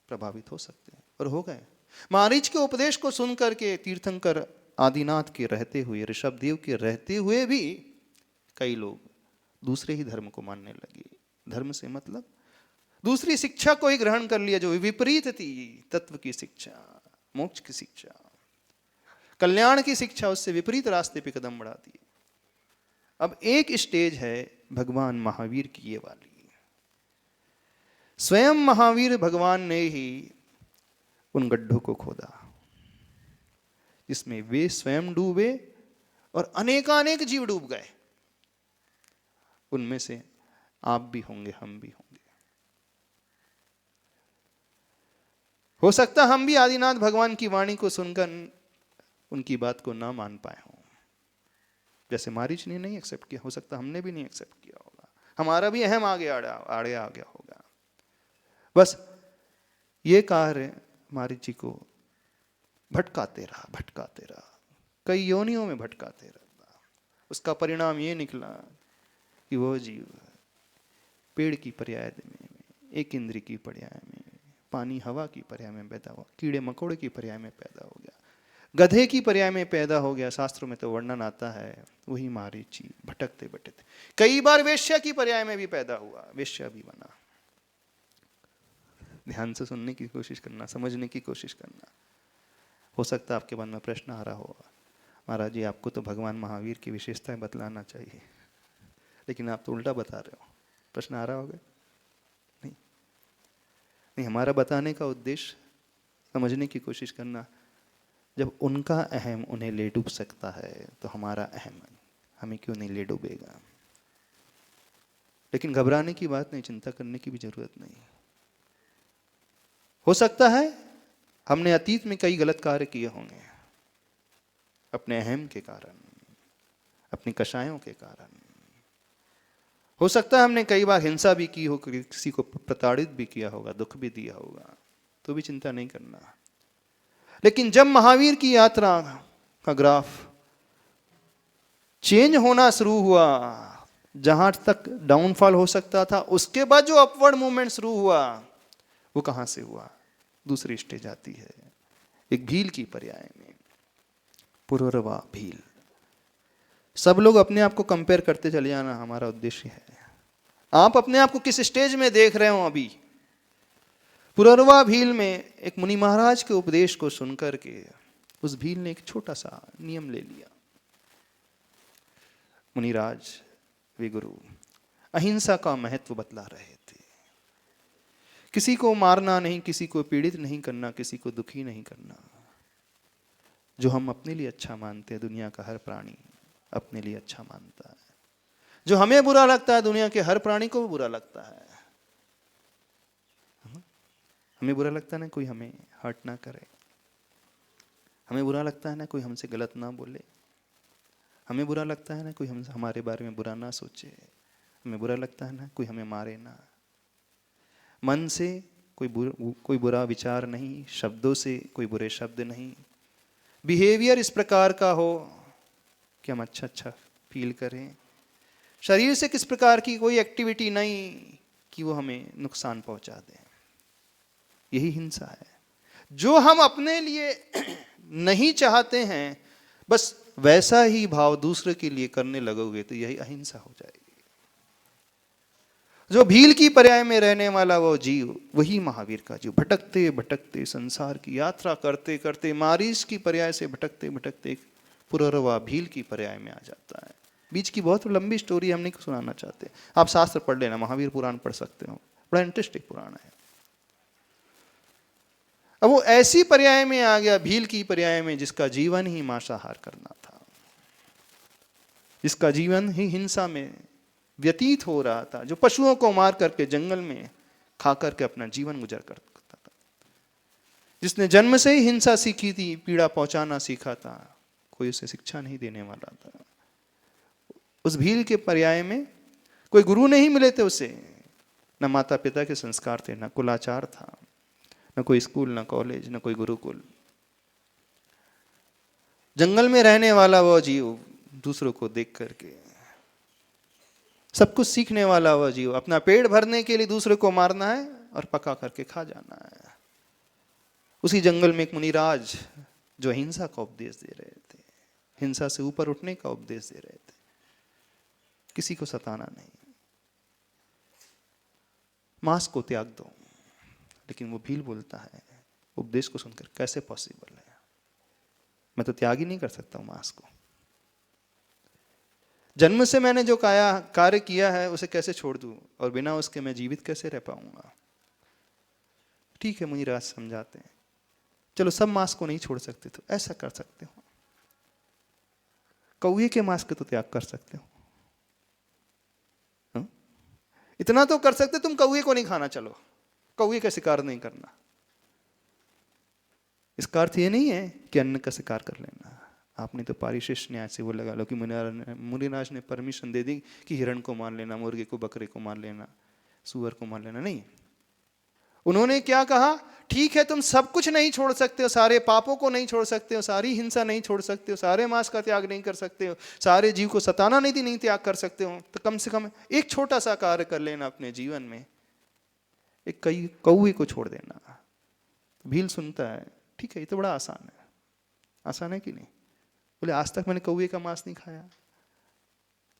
प्रभावित हो सकते हैं, और हो गए। मारीच के उपदेश को सुनकर के तीर्थंकर आदिनाथ के रहते हुए, ऋषभदेव के रहते हुए भी कई लोग दूसरे ही धर्म को मानने लगे। धर्म से मतलब दूसरी शिक्षा को ही ग्रहण कर लिया जो विपरीत थी। तत्व की शिक्षा, मोक्ष की शिक्षा, कल्याण की शिक्षा, उससे विपरीत रास्ते पे कदम बढ़ा दिए। अब एक स्टेज है भगवान महावीर की ये वाली। स्वयं महावीर भगवान ने ही उन गड्ढों को खोदा जिसमें वे स्वयं डूबे और अनेकानेक जीव डूब गए। उनमें से आप भी होंगे, हम भी होंगे। हो सकता हम भी आदिनाथ भगवान की वाणी को सुनकर उनकी बात को ना मान पाए हों, जैसे मारीच ने नहीं एक्सेप्ट किया। हो सकता हमने भी नहीं एक्सेप्ट किया होगा, हमारा भी अहम आगे आ गया होगा। बस ये कार्य मारीच जी को भटकाते रहा, कई योनियों में भटकाते रहा। उसका परिणाम ये निकला कि वो जीव पेड़ की पर्याय में, एक इंद्री की पर्याय में, पानी हवा की पर्याय में पैदा हुआ, कीड़े मकोड़े की पर्याय में पैदा हो गया, गधे की पर्याय में पैदा हो गया, शास्त्रों में तो वर्णन आता है, वही मारीची भटकते भटकते। कई बार वेश्या की पर्याय में भी पैदा हुआ, वेश्या भी बना। ध्यान से सुनने की कोशिश करना, समझने की कोशिश करना। हो सकता है आपके मन में प्रश्न आ रहा होगा, महाराज जी आपको तो भगवान महावीर की विशेषताएं बतलाना चाहिए, लेकिन आप तो उल्टा बता रहे हो। प्रश्न आ रहा होगा? नहीं नहीं, हमारा बताने का उद्देश्य समझने की कोशिश करना। जब उनका अहम उन्हें ले डूब सकता है तो हमारा अहम हमें क्यों नहीं ले डूबेगा। लेकिन घबराने की बात नहीं, चिंता करने की भी जरूरत नहीं। हो सकता है हमने अतीत में कई गलत कार्य किए होंगे, अपने अहम के कारण, अपनी कषायों के कारण। हो सकता है हमने कई बार हिंसा भी की हो, किसी को प्रताड़ित भी किया होगा, दुख भी दिया होगा, तो भी चिंता नहीं करना। लेकिन जब महावीर की यात्रा का ग्राफ चेंज होना शुरू हुआ, जहां तक डाउनफॉल हो सकता था, उसके बाद जो अपवर्ड मूवमेंट शुरू हुआ, वो कहां से हुआ? दूसरी स्टेज आती है, एक भील की पर्याय में, पुररवा भील। सब लोग अपने आप को कंपेयर करते चले जाना हमारा उद्देश्य है। आप अपने आप को किस स्टेज में देख रहे हो अभी? पुररवा भील में एक मुनि महाराज के उपदेश को सुनकर के उस भील ने एक छोटा सा नियम ले लिया। मुनिराज वे गुरु अहिंसा का महत्व बतला रहे थे। किसी को मारना नहीं, किसी को पीड़ित नहीं करना, किसी को दुखी नहीं करना। जो हम अपने लिए अच्छा मानते हैं, दुनिया का हर प्राणी अपने लिए अच्छा मानता है। जो हमें बुरा लगता है, दुनिया के हर प्राणी को बुरा लगता है। हमें बुरा लगता है ना कोई हमें हर्ट ना करे, हमें बुरा लगता है ना कोई हमसे गलत ना बोले, हमें बुरा लगता है ना कोई हम हमारे बारे में बुरा ना सोचे, हमें बुरा लगता है ना कोई हमें मारे ना। मन से कोई बुरा विचार नहीं, शब्दों से कोई बुरे शब्द नहीं, बिहेवियर इस प्रकार का हो कि हम अच्छा अच्छा फील करें। शरीर से किस प्रकार की कोई एक्टिविटी नहीं कि वो हमें नुकसान पहुंचा दे। यही हिंसा है। जो हम अपने लिए नहीं चाहते हैं, बस वैसा ही भाव दूसरे के लिए करने लगोगे तो यही अहिंसा हो जाएगी। जो भील की पर्याय में रहने वाला वो जीव, वही महावीर का जीव। भटकते भटकते संसार की यात्रा करते करते मारीच की पर्याय से भटकते भटकते पुररवा भील की पर्याय में आ जाता है। बीच की बहुत लंबी स्टोरी हम नहीं सुनाना चाहते, आप शास्त्र पढ़ लेना, महावीर पुराण पढ़ सकते हो, बड़ा इंटरेस्टिंग पुराण है। अब वो ऐसी पर्याय में आ गया, भील की पर्याय में, जिसका जीवन ही मांसाहार करना था, जिसका जीवन ही हिंसा में व्यतीत हो रहा था, जो पशुओं को मार करके जंगल में खा करके अपना जीवन गुजर करता था, जिसने जन्म से ही हिंसा सीखी थी, पीड़ा पहुंचाना सीखा था, कोई उसे शिक्षा नहीं देने वाला था। उस भील के पर्याय में कोई गुरु नहीं मिले थे उसे, न माता पिता के संस्कार थे, न कुलाचार था, न कोई स्कूल, न कॉलेज, न कोई गुरुकुल। जंगल में रहने वाला वह जीव, दूसरों को देख करके सब कुछ सीखने वाला वह जीव, अपना पेट भरने के लिए दूसरे को मारना है और पका करके खा जाना है। उसी जंगल में एक मुनिराज जो हिंसा का उपदेश दे रहे थे, हिंसा से ऊपर उठने का उपदेश दे रहे थे, किसी को सताना नहीं, मांस को त्याग दो। लेकिन वो भील बोलता है उपदेश को सुनकर, कैसे पॉसिबल है, मैं तो त्याग ही नहीं कर सकता हूं मांस को। जन्म से मैंने जो कार्य किया है उसे कैसे छोड़ दूं, और बिना उसके मैं जीवित कैसे रह पाऊंगा। ठीक है, मुनिराज समझाते हैं, चलो सब मांस को नहीं छोड़ सकते तो ऐसा कर सकते हो, कौए के मांस को तो त्याग कर सकते हो। इतना तो कर सकते, तुम कौए को नहीं खाना, चलो कौए का शिकार नहीं करना। इसका अर्थ ये नहीं है कि अन्न का शिकार कर लेना। आपने तो पारिशेष न्याय से वो लगा लो कि मुनिराज ने परमिशन दे दी कि हिरण को मार लेना, मुर्गे को, बकरे को मार लेना, सुअर को मार लेना। नहीं, उन्होंने क्या कहा, ठीक है तुम सब कुछ नहीं छोड़ सकते हो, सारे पापों को नहीं छोड़ सकते हो, सारी हिंसा नहीं छोड़ सकते हो, सारे मांस का त्याग नहीं कर सकते हो, सारे जीव को सताना नहीं त्याग कर सकते हो, तो कम से कम एक छोटा सा कार्य कर लेना अपने जीवन में, एक कौवे को छोड़ देना। भील सुनता है, ठीक है ये तो बड़ा आसान है, आसान है कि नहीं? बोले आज तक मैंने कौवे का मांस नहीं खाया।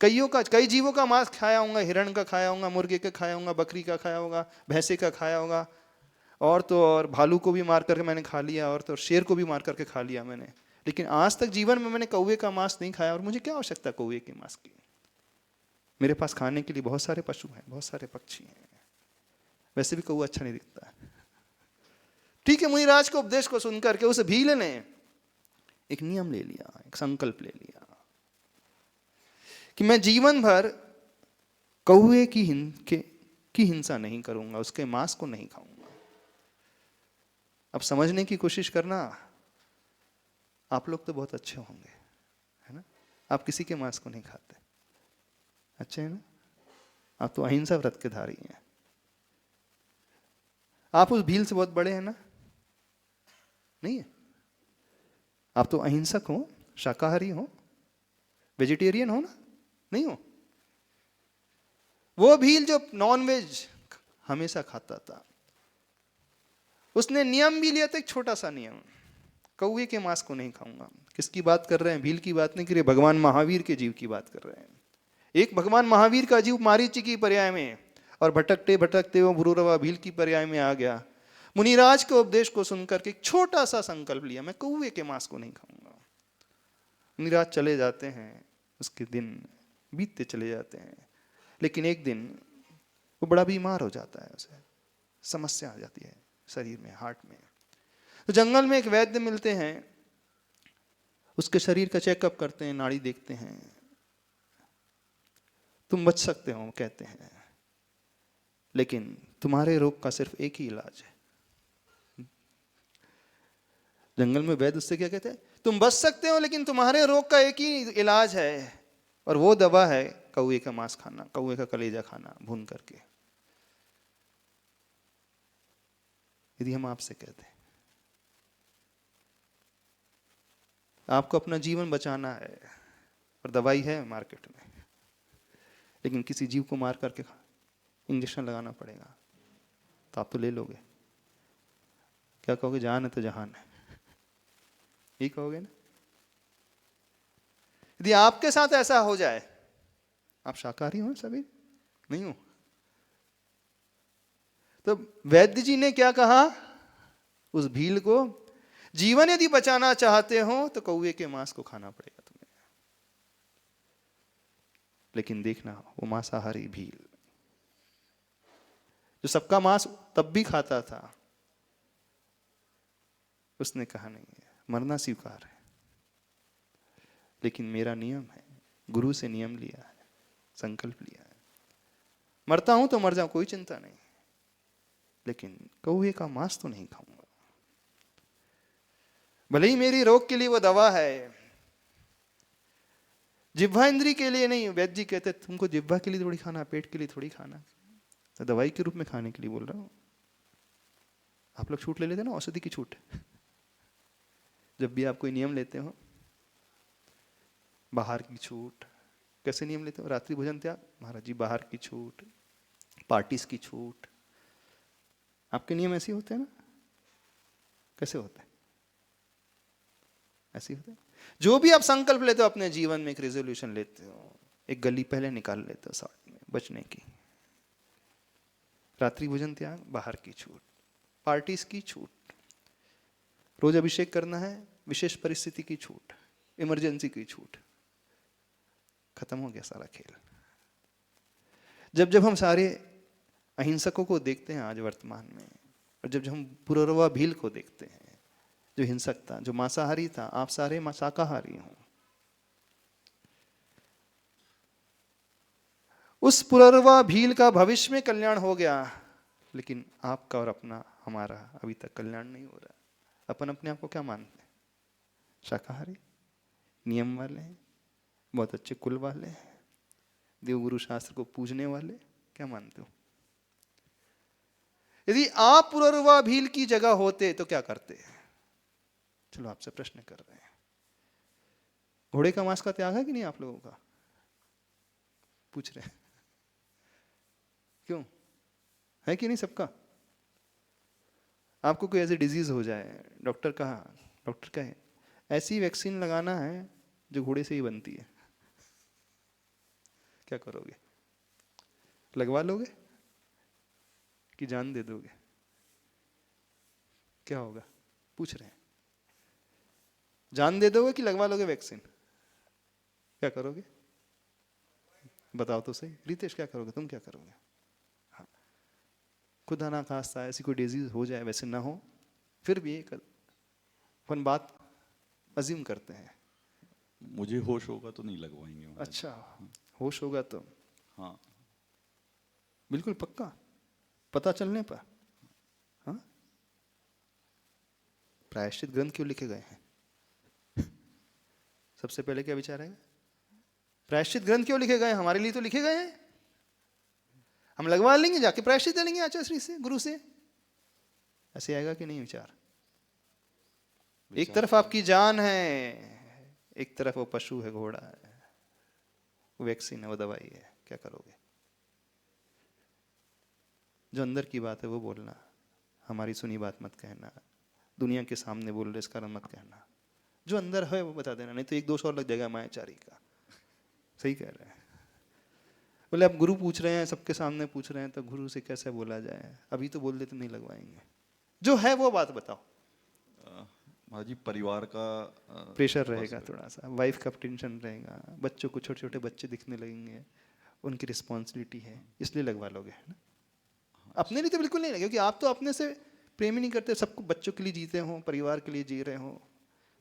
कई जीवों का मांस खाया होगा, हिरण का खाया होगा, मुर्गे का खाया होगा, बकरी का खाया होगा, भैंसे का खाया होगा, और तो और भालू को भी मार करके मैंने खा लिया, और तो और शेर को भी मार करके खा लिया मैंने, लेकिन आज तक जीवन में मैंने कौवे का मांस नहीं खाया। और मुझे क्या आवश्यकता कौवे के मांस की? मेरे पास खाने के लिए बहुत सारे पशु हैं, बहुत सारे पक्षी हैं, वैसे भी कौवा अच्छा नहीं दिखता। ठीक है, मुनिराज के उपदेश को सुनकर के उस भील ने एक नियम ले लिया, एक संकल्प ले लिया कि मैं जीवन भर कौवे की हिंसा नहीं करूंगा, उसके मांस को नहीं खाऊंगा। अब समझने की कोशिश करना, आप लोग तो बहुत अच्छे होंगे, है ना? आप किसी के मांस को नहीं खाते, अच्छे हैं ना? आप तो अहिंसा व्रत के धारी हैं। आप उस भील से बहुत बड़े हैं ना? नहीं है? आप तो अहिंसक हो, शाकाहारी हो, वेजिटेरियन हो ना? नहीं हो? वो भील जो नॉनवेज हमेशा खाता था, उसने नियम भी लिया था, एक छोटा सा नियम, कौवे के मांस को नहीं खाऊंगा। किसकी बात कर रहे हैं? भील की बात नहीं कर रहे, भगवान महावीर के जीव की बात कर रहे हैं। एक भगवान महावीर का जीव मारीची की पर्याय में, और भटकते भटकते वो पुरूरवा भील की पर्याय में आ गया। मुनिराज के उपदेश को सुनकर के एक छोटा सा संकल्प लिया, मैं कौवे के मांस को नहीं खाऊंगा। मुनिराज चले जाते हैं, उसके दिन बीतते चले जाते हैं, लेकिन एक दिन वो बड़ा बीमार हो जाता है, उसे समस्या आ जाती है शरीर में, हार्ट में। तो जंगल में एक वैद्य मिलते हैं, उसके शरीर का चेकअप करते हैं, नाड़ी देखते हैं। तुम बच सकते हो कहते हैं, लेकिन तुम्हारे रोग का सिर्फ एक ही इलाज है। जंगल में वैद्य उससे क्या कहते हैं? तुम बच सकते हो, लेकिन तुम्हारे रोग का एक ही इलाज है, और वो दवा है कौवे का मांस खाना, कौवे का कलेजा खाना भून करके। यदि हम आपसे कहते हैं आपको अपना जीवन बचाना है और दवाई है मार्केट में, लेकिन किसी जीव को मार करके इंजेक्शन लगाना पड़ेगा, तो आप तो ले लोगे? क्या कहोगे? जान है तो जहान है, यही कहोगे ना? यदि आपके साथ ऐसा हो जाए, आप शाकाहारी हो सभी? नहीं हो? तो वैद्य जी ने क्या कहा उस भील को? जीवन यदि बचाना चाहते हो तो कौवे के मांस को खाना पड़ेगा तुम्हें। लेकिन देखना, वो मांसाहारी भील जो सबका मांस तब भी खाता था, उसने कहा नहीं है, मरना स्वीकार है, लेकिन मेरा नियम है, गुरु से नियम लिया है, संकल्प लिया है, मरता हूं तो मर जाऊं, कोई चिंता नहीं, लेकिन कौवे का मांस तो नहीं खाऊंगा। भले ही मेरी रोग के लिए वो दवा है, जिह्वा इंद्री के लिए नहीं। वैद्य जी कहते तुमको जिह्वा के लिए थोड़ी खाना, पेट के लिए थोड़ी खाना, तो दवाई के रूप में खाने के लिए बोल रहा हूं। आप लोग छूट ले लेते ना, औषधि की छूट। जब भी आप कोई नियम लेते हो, बाहर की छूट, कैसे नियम लेते हो? रात्रि भोजन त्याग, महाराज जी बाहर की छूट, पार्टीज की छूट, आपके नियम ऐसे होते हैं ना? कैसे होते हैं? ऐसे होते हैं। जो भी आप संकल्प लेते हो अपने जीवन में, एक रेजोल्यूशन लेते हो, एक गली पहले निकाल लेते हो साथ में बचने की। रात्रि भोजन त्याग, बाहर की छूट, पार्टीज की छूट, रोज अभिषेक करना है, विशेष परिस्थिति की छूट, इमरजेंसी की छूट, खत्म हो गया सारा खेल। जब हम सारे अहिंसकों को देखते हैं आज वर्तमान में, और जब हम पुरूरवा भील को देखते हैं जो हिंसक था, जो मांसाहारी था, आप सारे शाकाहारी हो, उस पुरूरवा भील का भविष्य में कल्याण हो गया, लेकिन आपका और अपना, हमारा अभी तक कल्याण नहीं हो रहा। अपन अपने आप को क्या मानते हैं? शाकाहारी, नियम वाले हैं, बहुत अच्छे कुल वाले हैं, देवगुरु शास्त्र को पूजने वाले, क्या मानते हो? यदि आप पुरूरवा भील की जगह होते तो क्या करते? चलो आपसे प्रश्न कर रहे हैं। घोड़े का मांस का त्याग है कि नहीं आप लोगों का? पूछ रहे हैं। क्यों है कि नहीं सबका? आपको कोई ऐसी डिजीज हो जाए, डॉक्टर कहे ऐसी वैक्सीन लगाना है जो घोड़े से ही बनती है। क्या करोगे? लगवा लोगे कि जान दे दोगे? क्या होगा? पूछ रहे हैं। जान दे दोगे कि लगवा लोगे वैक्सीन? क्या करोगे? बताओ तो सही। रितेश क्या करोगे? तुम क्या करोगे? हाँ। खुदा ना खास्ता ऐसी कोई डिजीज हो जाए, वैसे ना हो, फिर भी एक अपन बात अज्यूम करते हैं। मुझे होश होगा तो नहीं लगवाएंगे महाराज। अच्छा, होश होगा तो? हाँ। बिल्कुल पक्का? पता चलने पर? हाँ। प्रायश्चित ग्रंथ क्यों लिखे गए हैं? सबसे पहले क्या विचार है? प्रायश्चित ग्रंथ क्यों लिखे गए? हमारे लिए तो लिखे गए हैं। हम लगवा लेंगे, जाके प्रायश्चित लेंगे आचार्य श्री से, गुरु से। ऐसे आएगा कि नहीं विचार? एक तरफ आपकी जान है, एक तरफ वो पशु है, घोड़ा है, वो वैक्सीन है, वो दवाई है। क्या करोगे? जो अंदर की बात है वो बोलना, हमारी सुनी बात मत कहना, दुनिया के सामने बोल रहे इस कारण मत कहना। जो अंदर है वो बता देना, नहीं तो एक दोष और लग जाएगा मायाचारी का। सही कह रहे हैं। बोले आप गुरु पूछ रहे हैं, सबके सामने पूछ रहे हैं, तो गुरु से कैसे बोला जाए? अभी तो बोल देते नहीं लगवाएंगे। जो है वो बात बताओ। महाराज जी, परिवार का प्रेशर रहेगा थोड़ा सा, वाइफ का टेंशन रहेगा, बच्चों को, छोटे छोटे बच्चे दिखने लगेंगे, उनकी रिस्पॉन्सिबिलिटी है, इसलिए लगवा लोगे, है ना? अपने लिए तो बिल्कुल नहीं लगेगा, क्योंकि आप तो अपने से प्रेम ही नहीं करते। सबको, बच्चों के लिए जीते हो, परिवार के लिए जी रहे हो,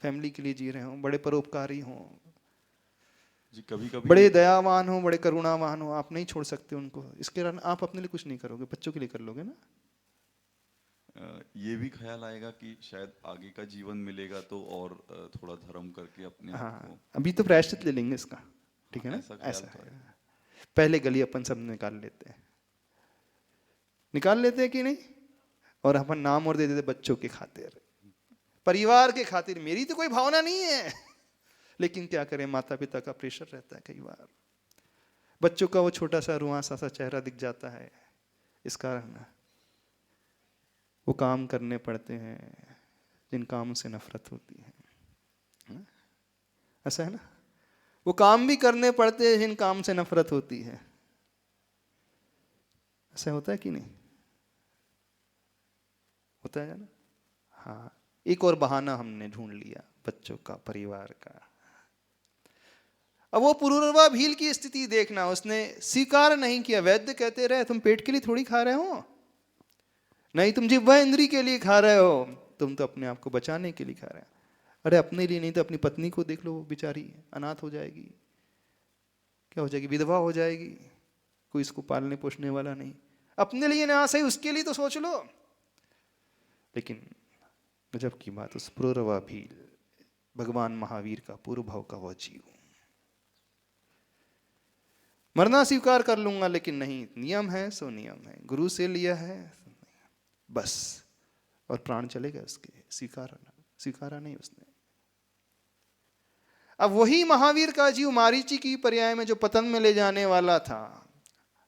फैमिली के लिए जी रहे हो, बड़े परोपकारी हो जी। कभी कभी बड़े दयावान हो, बड़े करुणावान हो, आप नहीं छोड़ सकते उनको। इसके कारण आप अपने लिए कुछ नहीं करोगे, बच्चों के लिए कर लोगे ना। ये भी ख्याल आएगा कि शायद आगे का जीवन मिलेगा तो और थोड़ा धर्म करके अपने आप हाँ, को। अभी तो प्रायश्चित ले लेंगे इसका, ठीक है ना? ऐसा ख्याल ऐसा तो है। पहले गली अपन सब निकाल लेते हैं, निकाल लेते हैं कि नहीं? और अपन नाम और दे देते बच्चों के खातिर, परिवार के खातिर। मेरी तो कोई भावना नहीं है, लेकिन क्या करें, माता पिता का प्रेशर रहता है। कई बार बच्चों का वो छोटा सा रुआंसा सा चेहरा दिख जाता है, इस कारण वो काम करने पड़ते हैं जिन कामों से नफरत होती है। ऐसा है ना? वो काम भी करने पड़ते हैं जिन काम से नफरत होती है। ऐसा होता है कि नहीं? होता है ना? हाँ। एक और बहाना हमने ढूंढ लिया बच्चों का, परिवार का। अब वो पुरूरवा भील की स्थिति देखना, उसने स्वीकार नहीं किया। वैद्य कहते रहे तुम पेट के लिए थोड़ी खा रहे हो, नहीं तुम जिह्वा इंद्री के लिए खा रहे हो, तुम तो अपने आप को बचाने के लिए खा रहे हो। अरे अपने लिए नहीं तो अपनी पत्नी को देख लो, वो बेचारी अनाथ हो जाएगी, क्या हो जाएगी? विधवा हो जाएगी, कोई इसको पालने पोषने वाला नहीं। अपने लिए ना सही, उसके लिए तो सोच लो। लेकिन गजब की बात, उस पुरूरवा भील, भगवान महावीर का पूर्व भाव का वह जीव, मरना स्वीकार कर लूंगा, लेकिन नहीं, नियम है सो नियम है, गुरु से लिया है बस, और प्राण चले गए उसके। स्वीकारा नहीं उसने। अब वही महावीर का जीव मारीची की पर्याय में जो पतन में ले जाने वाला था,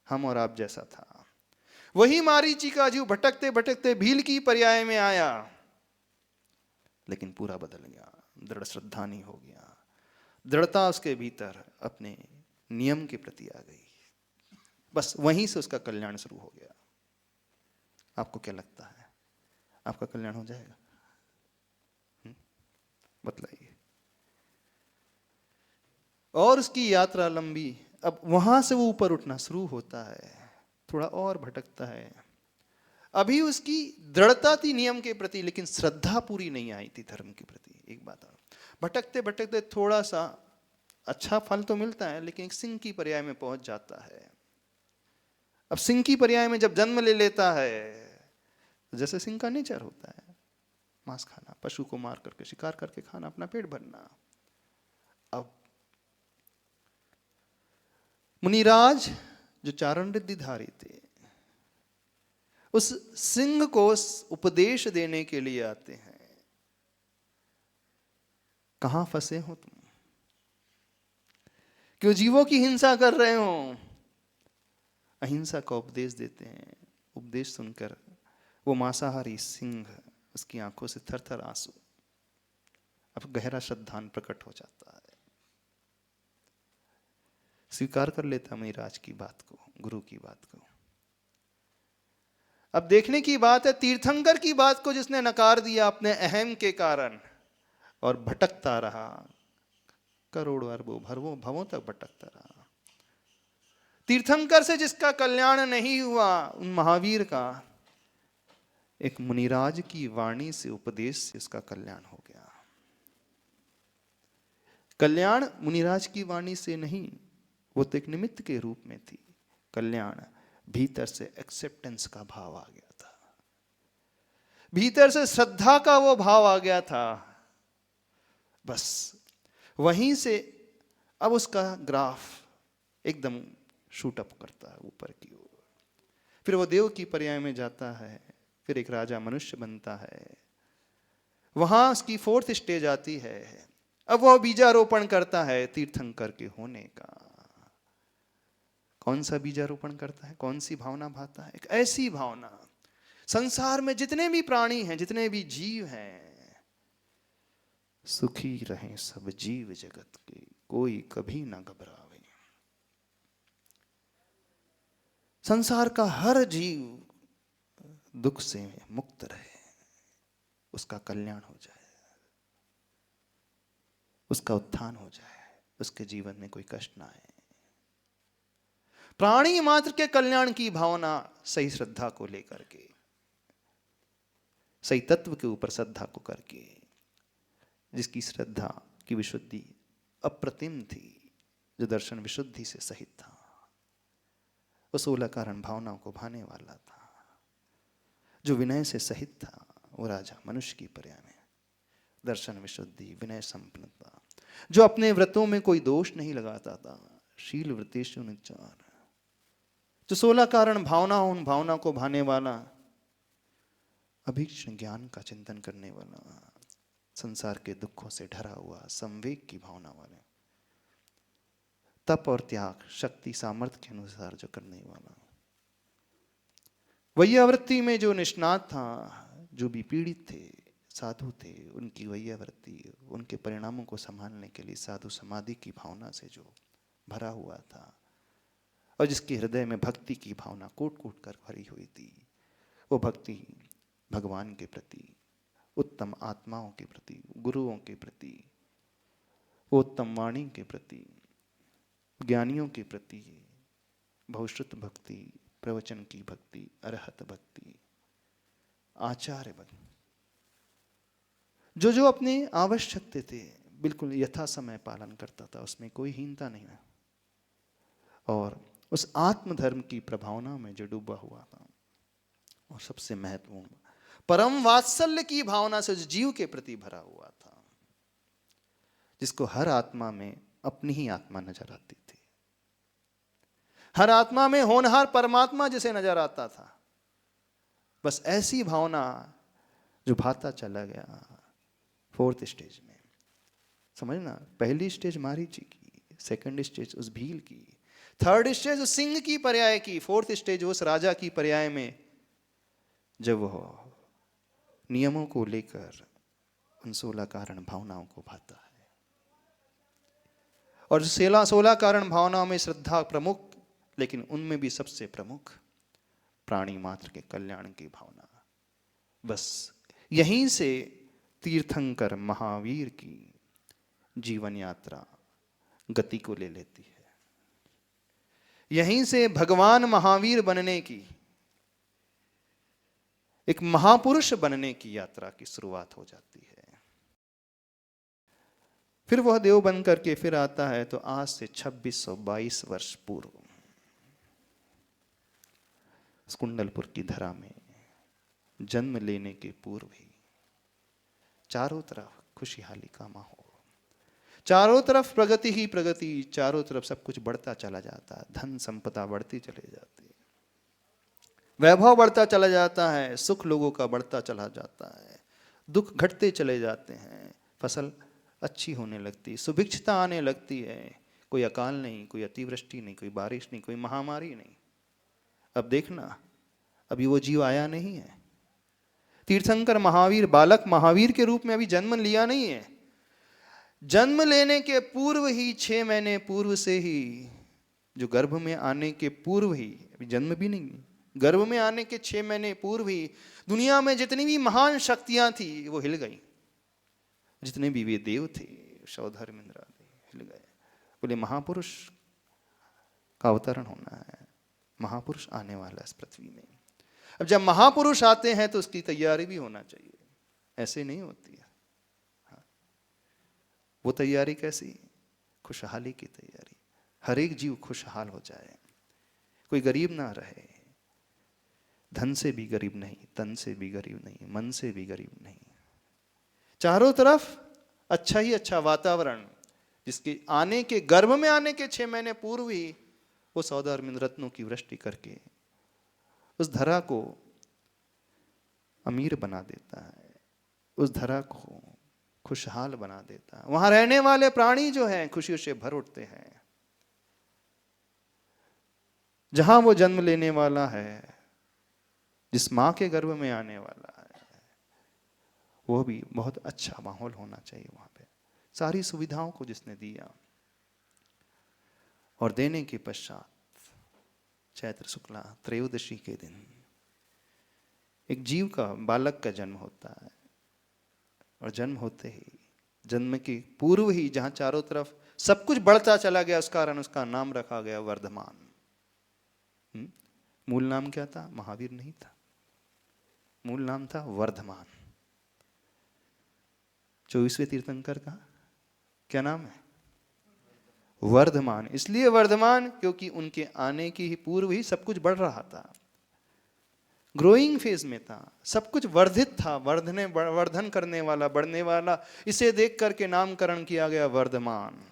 हम और आप जैसा था, वही मारीची का जीव भटकते भटकते भील की पर्याय में आया, लेकिन पूरा बदल गया, दृढ़ श्रद्धा नहीं हो गया। दृढ़ता उसके भीतर अपने नियम के प्रति आ गई, बस वहीं से उसका कल्याण शुरू हो गया। आपको क्या लगता है, आपका कल्याण हो जाएगा? बतलाइए। और उसकी यात्रा लंबी। अब वहां से वो ऊपर उठना शुरू होता है, थोड़ा और भटकता है। अभी उसकी दृढ़ता थी नियम के प्रति, लेकिन श्रद्धा पूरी नहीं आई थी धर्म के प्रति। एक बात और, भटकते भटकते थोड़ा सा अच्छा फल तो मिलता है, लेकिन एक सिंह की पर्याय में पहुंच जाता है। अब सिंह की पर्याय में जब जन्म ले लेता है, जैसे सिंह का नेचर होता है, मांस खाना, पशु को मार करके शिकार करके खाना, अपना पेट भरना। अब मुनिराज जो चारण रिद्धिधारी थे, उस सिंह को उपदेश देने के लिए आते हैं। कहां फंसे हो तुम, क्यों जीवों की हिंसा कर रहे हो? अहिंसा का उपदेश देते हैं। उपदेश सुनकर वो मांसाहारी सिंह, उसकी आंखों से थर थर आंसू, अब गहरा श्रद्धान प्रकट हो जाता है, स्वीकार कर लेता मुनिराज की बात को, गुरु की बात को। अब देखने की बात है तीर्थंकर की बात को जिसने नकार दिया अपने अहम के कारण और भटकता रहा, करोड़ों अरबों भवों तक भटकता रहा। तीर्थंकर से जिसका कल्याण नहीं हुआ, उन महावीर का एक मुनिराज की वाणी से, उपदेश से उसका कल्याण हो गया। कल्याण मुनिराज की वाणी से नहीं, वो तो एक निमित्त के रूप में थी। कल्याण भीतर से एक्सेप्टेंस का भाव आ गया था, भीतर से श्रद्धा का वो भाव आ गया था। बस वहीं से अब उसका ग्राफ एकदम शूट अप करता है ऊपर की ओर। फिर वो देव की पर्याय में जाता है, फिर एक राजा मनुष्य बनता है। वहां उसकी 4th स्टेज आती है। अब वह बीजारोपण करता है तीर्थंकर के होने का। कौन सा बीजारोपण करता है, कौन सी भावना भाता है? एक ऐसी भावना, संसार में जितने भी प्राणी हैं, जितने भी जीव हैं, सुखी रहें सब जीव जगत के, कोई कभी ना घबरावे। संसार का हर जीव दुख से मुक्त रहे, उसका कल्याण हो जाए, उसका उत्थान हो जाए, उसके जीवन में कोई कष्ट ना आए। प्राणी मात्र के कल्याण की भावना सही श्रद्धा को लेकर के, सही तत्व के ऊपर श्रद्धा को करके, जिसकी श्रद्धा की विशुद्धि अप्रतिम थी, जो दर्शन विशुद्धि से सहित था, वो 16 कारण भावनाओं को भाने वाला था, जो विनय से सहित था, वो राजा मनुष्य की पर्याय में दर्शन विशुद्धि, विनय संपन्नता, जो अपने व्रतों में कोई दोष नहीं लगाता था, शील व्रतेषु निचार, जो 16 कारण भावना, उन भावना को भाने वाला, अभीक्ष्ण ज्ञान का चिंतन करने वाला, संसार के दुखों से ढरा हुआ, संवेग की भावना वाले, तप और त्याग शक्ति सामर्थ्य के अनुसार जो करने वाला, वैयावृत्ति में जो निष्णात था, जो भी पीड़ित थे, साधु थे, उनकी वैयावृत्ति, उनके परिणामों को संभालने के लिए साधु समाधि की भावना से जो भरा हुआ था, और जिसके हृदय में भक्ति की भावना कूट कूट कर भरी हुई थी, वो भक्ति भगवान के प्रति, उत्तम आत्माओं के प्रति, गुरुओं के प्रति, उत्तम वाणी के प्रति, ज्ञानियों के प्रति, बहुश्रुत भक्ति, प्रवचन की भक्ति, अरहत भक्ति, आचार्य भक्ति, जो जो अपने आवश्यकते थे बिल्कुल यथा समय पालन करता था, उसमें कोई हीनता नहीं है, और उस आत्मधर्म की प्रभावना में जो डूबा हुआ था, और सबसे महत्वपूर्ण परम वात्सल्य की भावना से जो जीव के प्रति भरा हुआ था, जिसको हर आत्मा में अपनी ही आत्मा नजर आती थी, हर आत्मा में होनहार परमात्मा जिसे नजर आता था। बस ऐसी भावना जो भाता चला गया 4th स्टेज में। समझना, पहली स्टेज मारीची की, 2nd स्टेज उस भील की, 3rd स्टेज उस सिंह की पर्याय की, 4th स्टेज उस राजा की पर्याय में, जब वो नियमों को लेकर उन 16 कारण भावनाओं को भाता है। और 16 कारण भावनाओं में श्रद्धा प्रमुख, लेकिन उनमें भी सबसे प्रमुख प्राणी मात्र के कल्याण की भावना। बस यहीं से तीर्थंकर महावीर की जीवन यात्रा गति को ले लेती है। यहीं से भगवान महावीर बनने की, एक महापुरुष बनने की यात्रा की शुरुआत हो जाती है। फिर वह देव बन करके फिर आता है, तो आज से 2622 वर्ष पूर्व कुंडलपुर की धरा में जन्म लेने के पूर्व ही चारों तरफ खुशहाली का माहौल, चारों तरफ प्रगति ही प्रगति, चारों तरफ सब कुछ बढ़ता चला जाता है, धन संपदा बढ़ती चली जाती है, वैभव बढ़ता चला जाता है, सुख लोगों का बढ़ता चला जाता है, दुख घटते चले जाते हैं, फसल अच्छी होने लगती, सुभिक्षता आने लगती है, कोई अकाल नहीं, कोई अतिवृष्टि नहीं, कोई बारिश नहीं, कोई महामारी नहीं। अब देखना, अभी वो जीव आया नहीं है। तीर्थंकर महावीर बालक महावीर के रूप में अभी जन्म लिया नहीं है, जन्म लेने के पूर्व ही 6 महीने पूर्व से ही, जो गर्भ में आने के पूर्व ही, अभी जन्म भी नहीं, गर्भ में आने के 6 महीने पूर्व ही दुनिया में जितनी भी महान शक्तियां थी वो हिल गई। जितने भी वे देव थे, सौधर्म इंद्र आदि हिल गए। बोले महापुरुष का अवतरण होना है, महापुरुष आने वाला इस पृथ्वी में। अब जब महापुरुष आते हैं तो उसकी तैयारी भी होना चाहिए, ऐसे नहीं होती है। हाँ। वो तैयारी कैसी? खुशहाली की तैयारी, हर एक जीव खुशहाल हो जाए, कोई गरीब ना रहे, धन से भी गरीब नहीं, तन से भी गरीब नहीं, मन से भी गरीब नहीं, चारों तरफ अच्छा ही अच्छा वातावरण। जिसके आने के, गर्भ में आने के 6 महीने पूर्व ही वो सौधर्म रत्नों की वृष्टि करके उस धरा को अमीर बना देता है, उस धरा को खुशहाल बना देता है। वहां रहने वाले प्राणी जो हैं खुशियों से भर उठते हैं। जहां वो जन्म लेने वाला है, जिस मां के गर्भ में आने वाला है, वो भी बहुत अच्छा माहौल होना चाहिए वहां पे। सारी सुविधाओं को जिसने दिया, और देने के पश्चात चैत्र शुक्ला त्रयोदशी के दिन एक जीव का, बालक का जन्म होता है। और जन्म होते ही, जन्म के पूर्व ही जहां चारों तरफ सब कुछ बढ़ता चला गया, उस कारण उसका नाम रखा गया वर्धमान। मूल नाम क्या था? महावीर नहीं था, मूल नाम था वर्धमान। 24वें तीर्थंकर का क्या नाम है? वर्धमान। इसलिए वर्धमान क्योंकि उनके आने की ही पूर्व ही सब कुछ बढ़ रहा था, ग्रोइंग फेज में था, सब कुछ वर्धित था, वर्धन करने वाला, बढ़ने वाला। इसे देख करके नामकरण किया गया वर्धमान।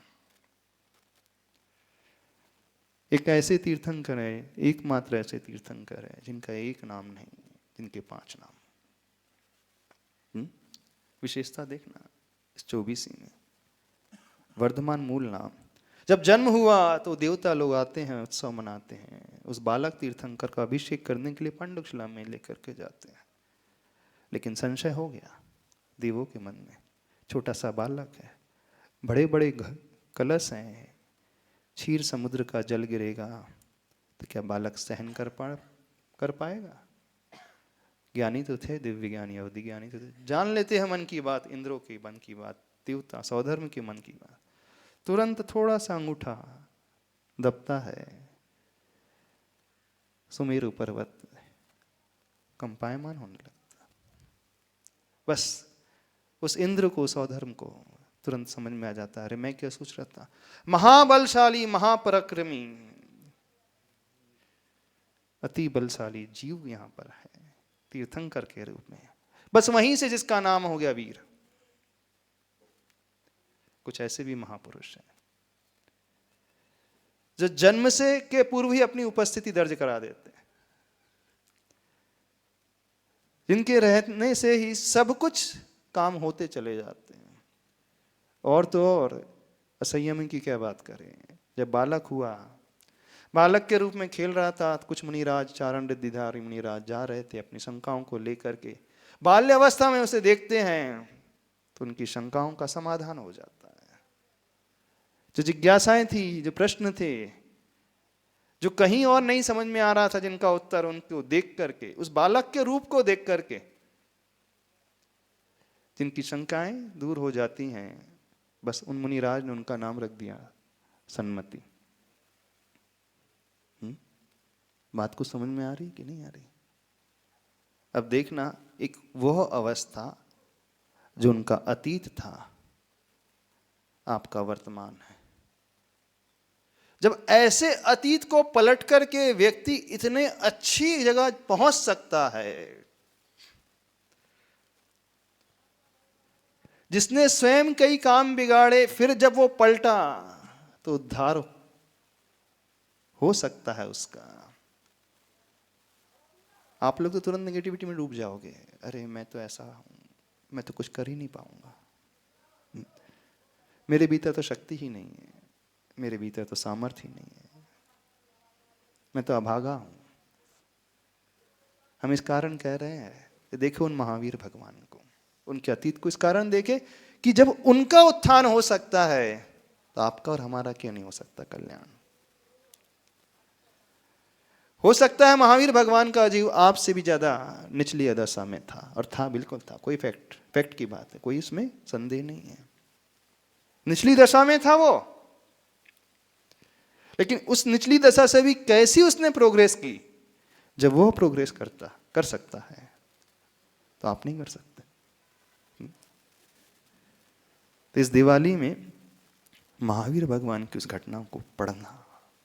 एक ऐसे तीर्थंकर है, एकमात्र ऐसे तीर्थंकर है जिनका एक नाम नहीं, जिनके 5 नाम। विशेषता देखना इस 24 में, वर्धमान मूल नाम। जब जन्म हुआ तो देवता लोग आते हैं, उत्सव मनाते हैं, उस बालक तीर्थंकर का अभिषेक करने के लिए पांडुशिला में लेकर के जाते हैं। लेकिन संशय हो गया देवों के मन में, छोटा सा बालक है, बड़े बड़े कलश हैं, क्षीर समुद्र का जल गिरेगा तो क्या बालक सहन कर पाएगा? ज्ञानी तो थे, दिव्य ज्ञानी, अवधि ज्ञानी तो थे, जान लेते हैं मन की बात, इंद्रों के मन की बात, देवता सौधर्म के मन की बात। तुरंत थोड़ा सा अंगूठा दबता है, सुमेरु पर्वत कंपायमान होने लगता। बस उस इंद्र को, सौधर्म को तुरंत समझ में आ जाता है, अरे मैं क्या सोच रहा था, महाबलशाली महापराक्रमी अति बलशाली जीव यहां पर है तीर्थंकर के रूप में। बस वहीं से जिसका नाम हो गया वीर। कुछ ऐसे भी महापुरुष हैं जो जन्म से के पूर्व ही अपनी उपस्थिति दर्ज करा देते हैं, जिनके रहने से ही सब कुछ काम होते चले जाते हैं। और तो और असंयम की क्या बात करें। जब बालक हुआ, बालक के रूप में खेल रहा था, कुछ मुनिराज, चारण रिद्धिधारी मुनिराज जा रहे थे अपनी शंकाओं को लेकर के। बाल्य अवस्था में उसे देखते हैं तो उनकी शंकाओं का समाधान हो जाता है। जो जिज्ञासाएं थी, जो प्रश्न थे, जो कहीं और नहीं समझ में आ रहा था, जिनका उत्तर उनको देख करके, उस बालक के रूप को देख करके जिनकी शंकाएं दूर हो जाती हैं, बस उन मुनिराज ने उनका नाम रख दिया सन्मति। बात को समझ में आ रही कि नहीं आ रही? अब देखना, एक वह अवस्था जो उनका अतीत था, आपका वर्तमान है। जब ऐसे अतीत को पलट करके व्यक्ति इतने अच्छी जगह पहुंच सकता है, जिसने स्वयं कई काम बिगाड़े, फिर जब वो पलटा तो उद्धार हो सकता है उसका। आप लोग तो तुरंत नेगेटिविटी में डूब जाओगे, अरे मैं तो ऐसा हूं, मैं तो कुछ कर ही नहीं पाऊंगा, मेरे भीतर तो शक्ति ही नहीं है, मेरे भीतर तो सामर्थ्य ही नहीं है, मैं तो अभागा हूं। हम इस कारण कह रहे हैं, देखो उन महावीर भगवान को, उनके अतीत को इस कारण देखे कि जब उनका उत्थान हो सकता है तो आपका और हमारा क्यों नहीं हो सकता कल्याण। हो सकता है महावीर भगवान का जीव आपसे भी ज्यादा निचली अदशा में था, और था, बिल्कुल था, कोई फैक्ट की बात है, कोई इसमें संदेह नहीं है, निचली दशा में था वो। लेकिन उस निचली दशा से भी कैसी उसने प्रोग्रेस की। जब वो प्रोग्रेस कर सकता है तो आप नहीं कर सकते। तो इस दिवाली में महावीर भगवान की उस घटना को पढ़ना,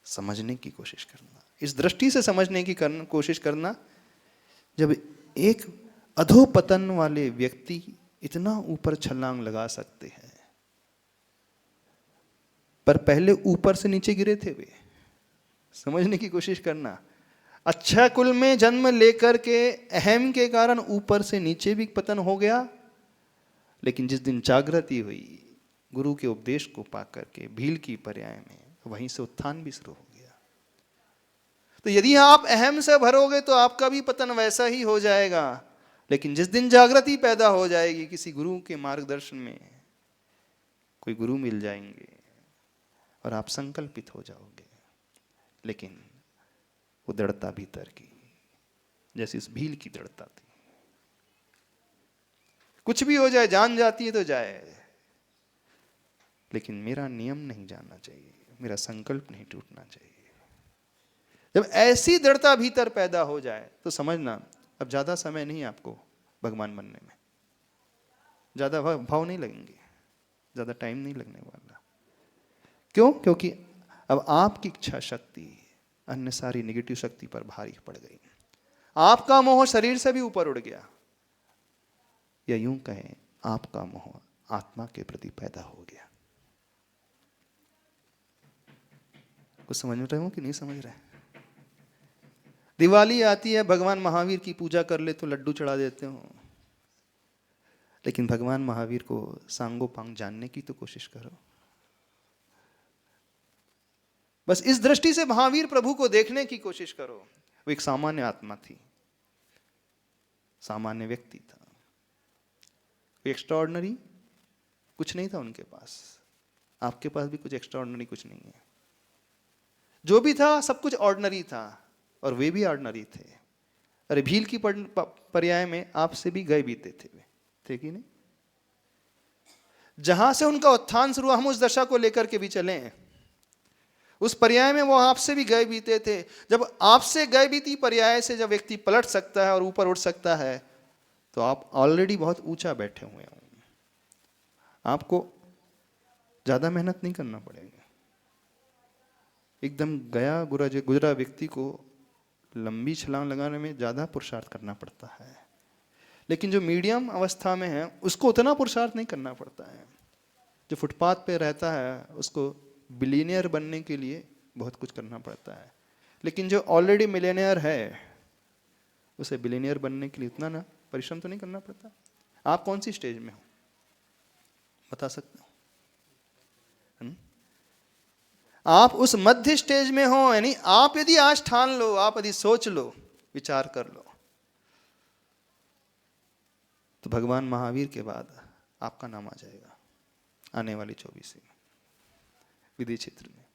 समझने की कोशिश करना, इस दृष्टि से समझने की कोशिश करना, जब एक अधोपतन वाले व्यक्ति इतना ऊपर छलांग लगा सकते हैं, पर पहले ऊपर से नीचे गिरे थे वे, समझने की कोशिश करना। अच्छा कुल में जन्म लेकर के अहम के कारण ऊपर से नीचे भी पतन हो गया, लेकिन जिस दिन जागृति हुई गुरु के उपदेश को पाकर के भील की पर्याय में, वहीं से उत्थान भी शुरू हो गया। तो यदि आप अहम से भरोगे तो आपका भी पतन वैसा ही हो जाएगा, लेकिन जिस दिन जागृति पैदा हो जाएगी, किसी गुरु के मार्गदर्शन में कोई गुरु मिल जाएंगे और आप संकल्पित हो जाओगे, लेकिन वो दृढ़ता भीतर की, जैसे इस भील की दृढ़ता थी। कुछ भी हो जाए, जान जाती है तो जाए, लेकिन मेरा नियम नहीं जानना चाहिए, मेरा संकल्प नहीं टूटना चाहिए। जब ऐसी दृढ़ता भीतर पैदा हो जाए तो समझना अब ज्यादा समय नहीं आपको भगवान बनने में, ज्यादा भाव नहीं लगेंगे, ज्यादा टाइम नहीं लगने वाला। क्यों? क्योंकि अब आपकी इच्छा शक्ति अन्य सारी नेगेटिव शक्ति पर भारी पड़ गई, आपका मोह शरीर से भी ऊपर उड़ गया, या यूं कहें आपका मोह आत्मा के प्रति पैदा हो गया। कुछ समझ रहे हो कि नहीं समझ रहे? दिवाली आती है, भगवान महावीर की पूजा कर ले तो लड्डू चढ़ा देते हो, लेकिन भगवान महावीर को सांगो पांग जानने की तो कोशिश करो। बस इस दृष्टि से महावीर प्रभु को देखने की कोशिश करो। वो एक सामान्य आत्मा थी, सामान्य व्यक्ति था, एक्स्ट्राऑर्डिनरी कुछ नहीं था उनके पास, आपके पास भी कुछ एक्स्ट्राऑर्डिनरी कुछ नहीं है। जो भी था सब कुछ ऑर्डिनरी था, और वे भी ऑर्डिनरी थे। अरे भील की पर्याय में आपसे भी गए बीते थे कि नहीं? जहां से उनका उत्थान शुरू, हम उस दशा को लेकर के भी चले, उस पर्याय में वो आपसे भी गए बीते थे। जब आपसे गए बीती पर्याय से जब व्यक्ति पलट सकता है और ऊपर उठ सकता है, तो आप ऑलरेडी बहुत ऊंचा बैठे हुए हैं, आपको ज्यादा मेहनत नहीं करना पड़ेगा। एकदम गया गुजरा व्यक्ति को लंबी छलांग लगाने में ज्यादा पुरुषार्थ करना पड़ता है, लेकिन जो मीडियम अवस्था में है उसको उतना पुरुषार्थ नहीं करना पड़ता है। जो फुटपाथ पे रहता है उसको बिलियनियर बनने के लिए बहुत कुछ करना पड़ता है, लेकिन जो ऑलरेडी मिलियनियर है उसे बिलियनियर बनने के लिए उतना ना परिश्रम तो नहीं करना पड़ता। आप कौन सी स्टेज में हो बता सकते हो? आप उस मध्य स्टेज में हो, यानी आप यदि आज ठान लो, आप यदि सोच लो, विचार कर लो, तो भगवान महावीर के बाद आपका नाम आ जाएगा आने वाली 24 में। विदेश क्षेत्र में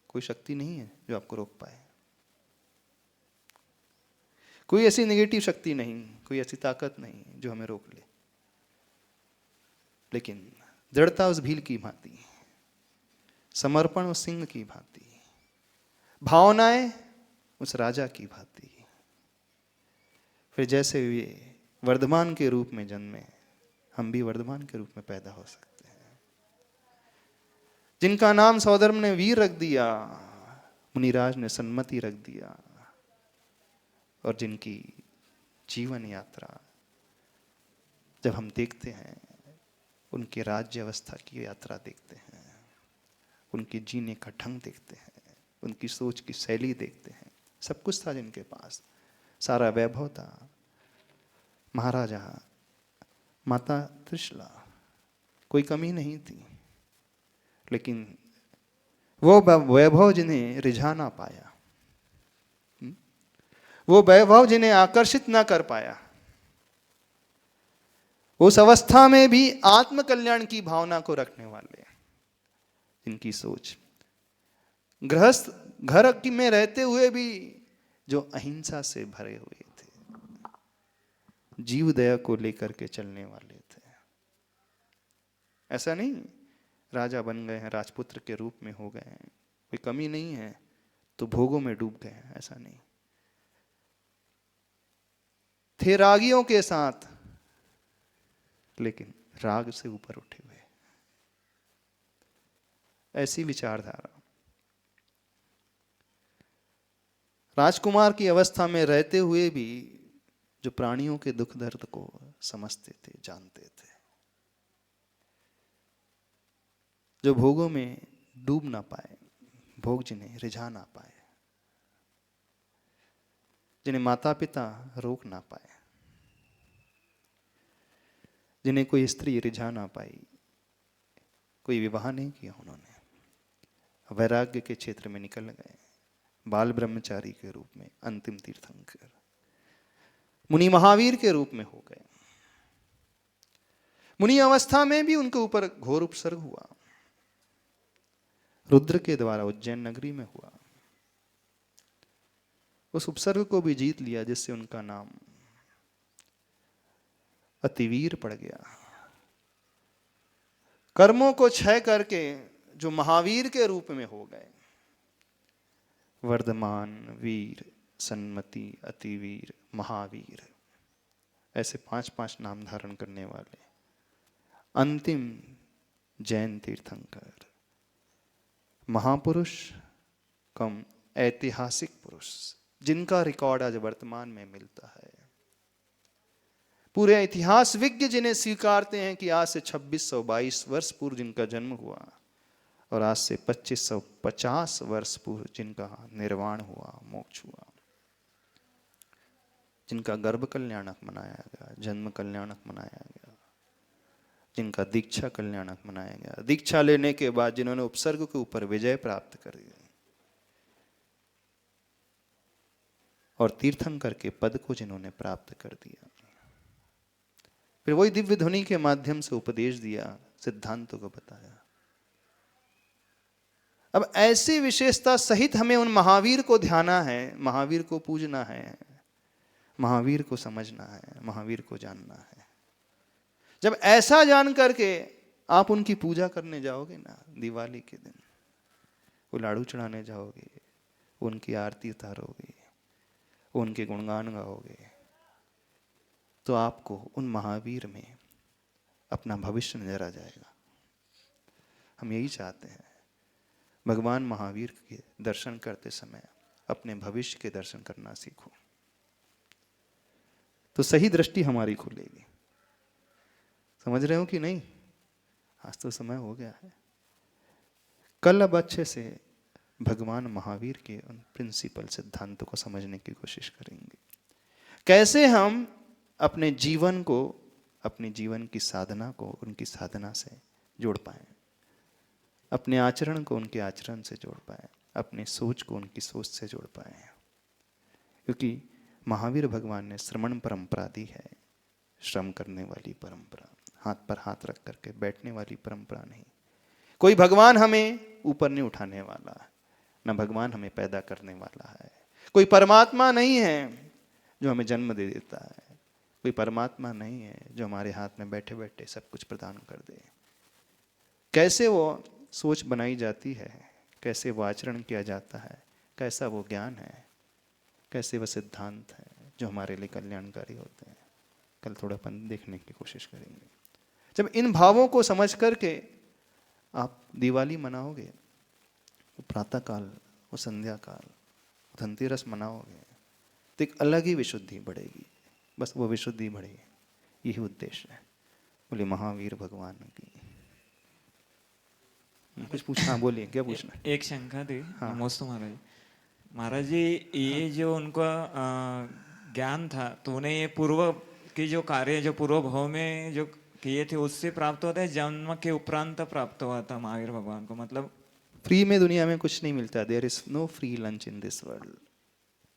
कोई शक्ति नहीं है जो आपको रोक पाए, कोई ऐसी नेगेटिव शक्ति नहीं, कोई ऐसी ताकत नहीं जो हमें रोक ले। लेकिन दृढ़ता उस भील की भांति, समर्पण उस सिंह की भांति, भावनाएं उस राजा की भांति। फिर जैसे वे वर्धमान के रूप में जन्मे, हम भी वर्धमान के रूप में पैदा हो सकते हैं। जिनका नाम सौधर्म ने वीर रख दिया, मुनिराज ने सन्मति रख दिया, और जिनकी जीवन यात्रा जब हम देखते हैं, उनके राज्य अवस्था की यात्रा देखते हैं, उनके जीने का ढंग देखते हैं, उनकी सोच की शैली देखते हैं, सब कुछ था जिनके पास, सारा वैभव था। महाराजा, माता त्रिशला, कोई कमी नहीं थी, लेकिन वो वैभव जिन्हें रिझा ना पाया, वो वैभव जिन्हें आकर्षित ना कर पाया, उस अवस्था में भी आत्म कल्याण की भावना को रखने वाले, इनकी सोच गृहस्थ घर में रहते हुए भी जो अहिंसा से भरे हुए थे, जीव दया को लेकर के चलने वाले थे। ऐसा नहीं राजा बन गए हैं, राजपुत्र के रूप में हो गए हैं, कोई कमी नहीं है तो भोगों में डूब गए हैं, ऐसा नहीं। थे रागियों के साथ लेकिन राग से ऊपर उठे हुए, ऐसी विचारधारा। राजकुमार की अवस्था में रहते हुए भी जो प्राणियों के दुख दर्द को समझते थे, जानते थे, जो भोगों में डूब ना पाए, भोग जिन्हें रिझा ना पाए, जिन्हें माता पिता रोक ना पाए, जिन्हें कोई स्त्री रिझा ना पाई, कोई विवाह नहीं किया उन्होंने, वैराग्य के क्षेत्र में निकल गए, बाल ब्रह्मचारी के रूप में, अंतिम तीर्थंकर मुनि महावीर के रूप में हो गए। मुनि अवस्था में भी उनके ऊपर घोर उपसर्ग हुआ, रुद्र के द्वारा उज्जैन नगरी में हुआ। उस उपसर्ग को भी जीत लिया, जिससे उनका नाम अतिवीर पड़ गया। कर्मों को क्षय करके जो महावीर के रूप में हो गए, वर्धमान, वीर, सन्मति, अतिवीर, महावीर, ऐसे 5-5 नाम धारण करने वाले अंतिम जैन तीर्थंकर, महापुरुष कम ऐतिहासिक पुरुष, जिनका रिकॉर्ड आज वर्तमान में मिलता है। पूरे इतिहास विज्ञ जिन्हें स्वीकारते हैं कि आज से 2622 वर्ष पूर्व जिनका जन्म हुआ और आज से 2550 वर्ष पूर्व जिनका निर्वाण हुआ, मोक्ष हुआ, जिनका गर्भ कल्याणक मनाया गया, जन्म कल्याणक मनाया गया, जिनका दीक्षा कल्याणक मनाया गया, दीक्षा लेने के बाद जिन्होंने उपसर्ग के ऊपर विजय प्राप्त कर दी और तीर्थंकर के पद को जिन्होंने प्राप्त कर दिया, फिर वही दिव्य ध्वनि के माध्यम से उपदेश दिया, सिद्धांतों को बताया। अब ऐसी विशेषता सहित हमें उन महावीर को ध्याना है, महावीर को पूजना है, महावीर को समझना है, महावीर को जानना है। जब ऐसा जान करके आप उनकी पूजा करने जाओगे ना, दिवाली के दिन वो लाड़ू चढ़ाने जाओगे, उनकी आरती उतारोगे, उनके गुणगान गाओगे, तो आपको उन महावीर में अपना भविष्य नजर आ जाएगा। हम यही चाहते हैं, भगवान महावीर के दर्शन करते समय अपने भविष्य के दर्शन करना सीखो, तो सही दृष्टि हमारी खुलेगी। समझ रहे हो कि नहीं? आज तो समय हो गया है, कल अब अच्छे से भगवान महावीर के उन प्रिंसिपल सिद्धांतों को समझने की कोशिश करेंगे। कैसे हम अपने जीवन को, अपने जीवन की साधना को उनकी साधना से जोड़ पाए, अपने आचरण को उनके आचरण से जोड़ पाए, अपनी सोच को उनकी सोच से जोड़ पाए। क्योंकि महावीर भगवान ने श्रमण परंपरा दी है, श्रम करने वाली परंपरा, हाथ पर हाथ रख करके बैठने वाली परंपरा नहीं। कोई भगवान हमें ऊपर नहीं उठाने वाला, न भगवान हमें पैदा करने वाला है। कोई परमात्मा नहीं है जो हमें जन्म दे देता है, कोई परमात्मा नहीं है जो हमारे हाथ में बैठे बैठे सब कुछ प्रदान कर दे। कैसे वो सोच बनाई जाती है, कैसे वो आचरण किया जाता है, कैसा वो ज्ञान है, कैसे वह सिद्धांत है जो हमारे लिए कल्याणकारी होते हैं, कल थोड़ापन देखने की कोशिश करेंगे। जब इन भावों को समझ करके आप दिवाली मनाओगे, वो प्रातः काल, वो संध्या काल, धनतेरस मनाओगे, तो एक अलग ही विशुद्धि बढ़ेगी। बस वो विशुद्धि बढ़े, यही उद्देश्य है। बोले महावीर भगवान की। कुछ पूछना, बोलिए, क्या पूछना? एक शंका थी। हाँ। नमस्ते महाराज। महाराज जी, ये जो उनका ज्ञान था, तो उन्हें ये पूर्व की जो कार्य, जो पूर्व भाव में जो किए थे, उससे प्राप्त होता है, जन्म के उपरांत प्राप्त हुआ था महावीर भगवान को? मतलब फ्री में दुनिया में कुछ नहीं मिलता। There is no free lunch in this world.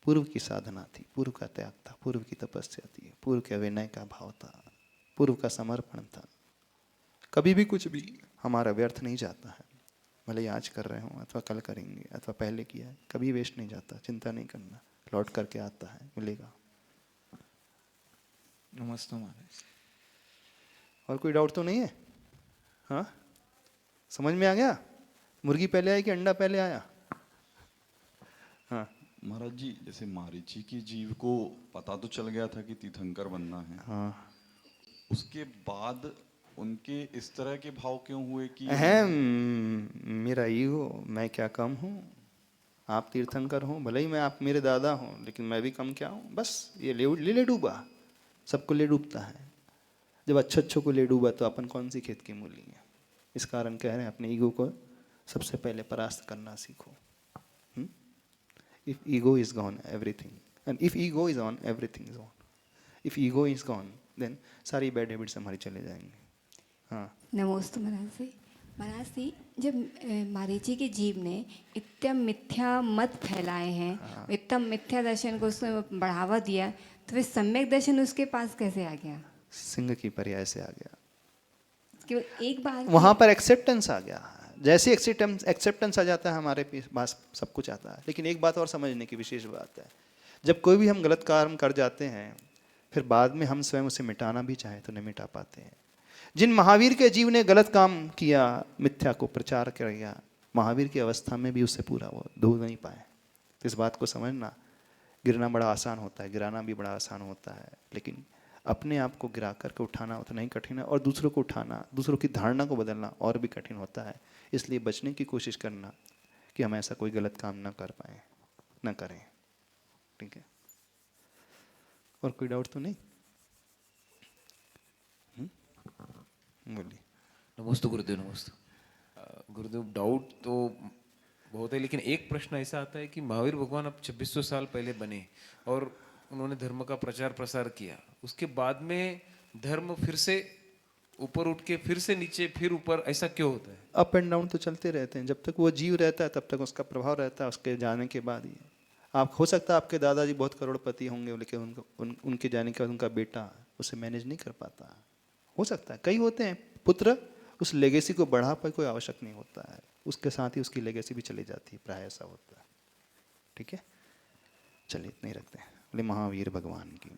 पूर्व की साधना थी, पूर्व का त्याग था, पूर्व की तपस्या थी, पूर्व के विनय का भाव था, पूर्व का समर्पण था। कभी भी कुछ भी हमारा व्यर्थ नहीं जाता है, भले ही आज कर रहे हो अथवा कल करेंगे अथवा पहले किया है, कभी वेस्ट नहीं जाता। चिंता नहीं करना, लौट करके आता है, मिलेगा। नमस्ते महाराज। और कोई डाउट तो नहीं है? हाँ, समझ में आ गया? मुर्गी पहले आई कि अंडा पहले आया? हाँ महाराज जी, जैसे मारीची के जीव को पता तो चल गया था कि तीर्थंकर बनना है, हाँ। उसके बाद उनके इस तरह के भाव क्यों हुए कि अहम, मेरा ईगो, मैं क्या कम हूँ, आप तीर्थंकर हो, भले ही मैं आप मेरे दादा हूँ, लेकिन मैं भी कम क्या हूँ, बस ये ले डूबा। सबको ले डूबता है। जब अच्छों को ले डूबा तो अपन कौन सी खेत की मूली है। इस कारण कह रहे हैं अपने ईगो को सबसे पहले परास्त करना सीखो। If ego is gone everything, and if ego is on everything is on. If ego is gone then सारी बैड हैबिट्स हमारी चले जाएंगे। हाँ नमोस्तु महाराज जी। महाराज जी, जब मारीची के जीव ने इतना मिथ्या मत फैलाए हैं, इतना मिथ्या दर्शन को उसने बढ़ावा दिया, तो फिर सम्यक दर्शन उसके पास कैसे आ गया? सिंह की पर्याय से आ गया। केवल एक बार वहाँ पर एक्सेप्टेंस आ गया। जैसे एक्सेप्टेंस आ जाता है हमारे पास सब कुछ आता है। लेकिन एक बात और समझने की विशेष बात है, जब कोई भी हम गलत काम कर जाते हैं, फिर बाद में हम स्वयं उसे मिटाना भी चाहें तो नहीं मिटा पाते हैं। जिन महावीर के जीव ने गलत काम किया, मिथ्या को प्रचार किया, महावीर की अवस्था में भी उससे पूरा वो धो नहीं पाए। तो इस बात को समझना, गिरना बड़ा आसान होता है, गिराना भी बड़ा आसान होता है, लेकिन अपने आप को गिरा करके उठाना उतना ही कठिन है, और दूसरों को उठाना, दूसरों की धारणा को बदलना और भी कठिन होता है। इसलिए बचने की कोशिश करना कि हम ऐसा कोई गलत काम ना कर पाए, ना करें। ठीक है, और कोई डाउट तो नहीं? बोलिए। नमस्ते गुरुदेव। नमस्ते गुरुदेव। डाउट तो बहुत है, लेकिन एक प्रश्न ऐसा आता है कि महावीर भगवान अब 2600 साल पहले बने और उन्होंने धर्म का प्रचार प्रसार किया, उसके बाद में धर्म फिर से ऊपर उठ के फिर से नीचे फिर ऊपर, ऐसा क्यों होता है? अप एंड डाउन तो चलते रहते हैं। जब तक वो जीव रहता है तब तक उसका प्रभाव रहता है, उसके जाने के बाद ही। आप हो सकता है आपके दादाजी बहुत करोड़पति होंगे, लेकिन उनके जाने के बाद उनका बेटा उसे मैनेज नहीं कर पाता। हो सकता है, कई होते हैं पुत्र उस लेगेसी को बढ़ा पाए, कोई आवश्यक नहीं होता है, उसके साथ ही उसकी लेगेसी भी चली जाती है, प्राय ऐसा होता है। ठीक है, चलिए इतने ही रखते हैं। बोले महावीर भगवान की।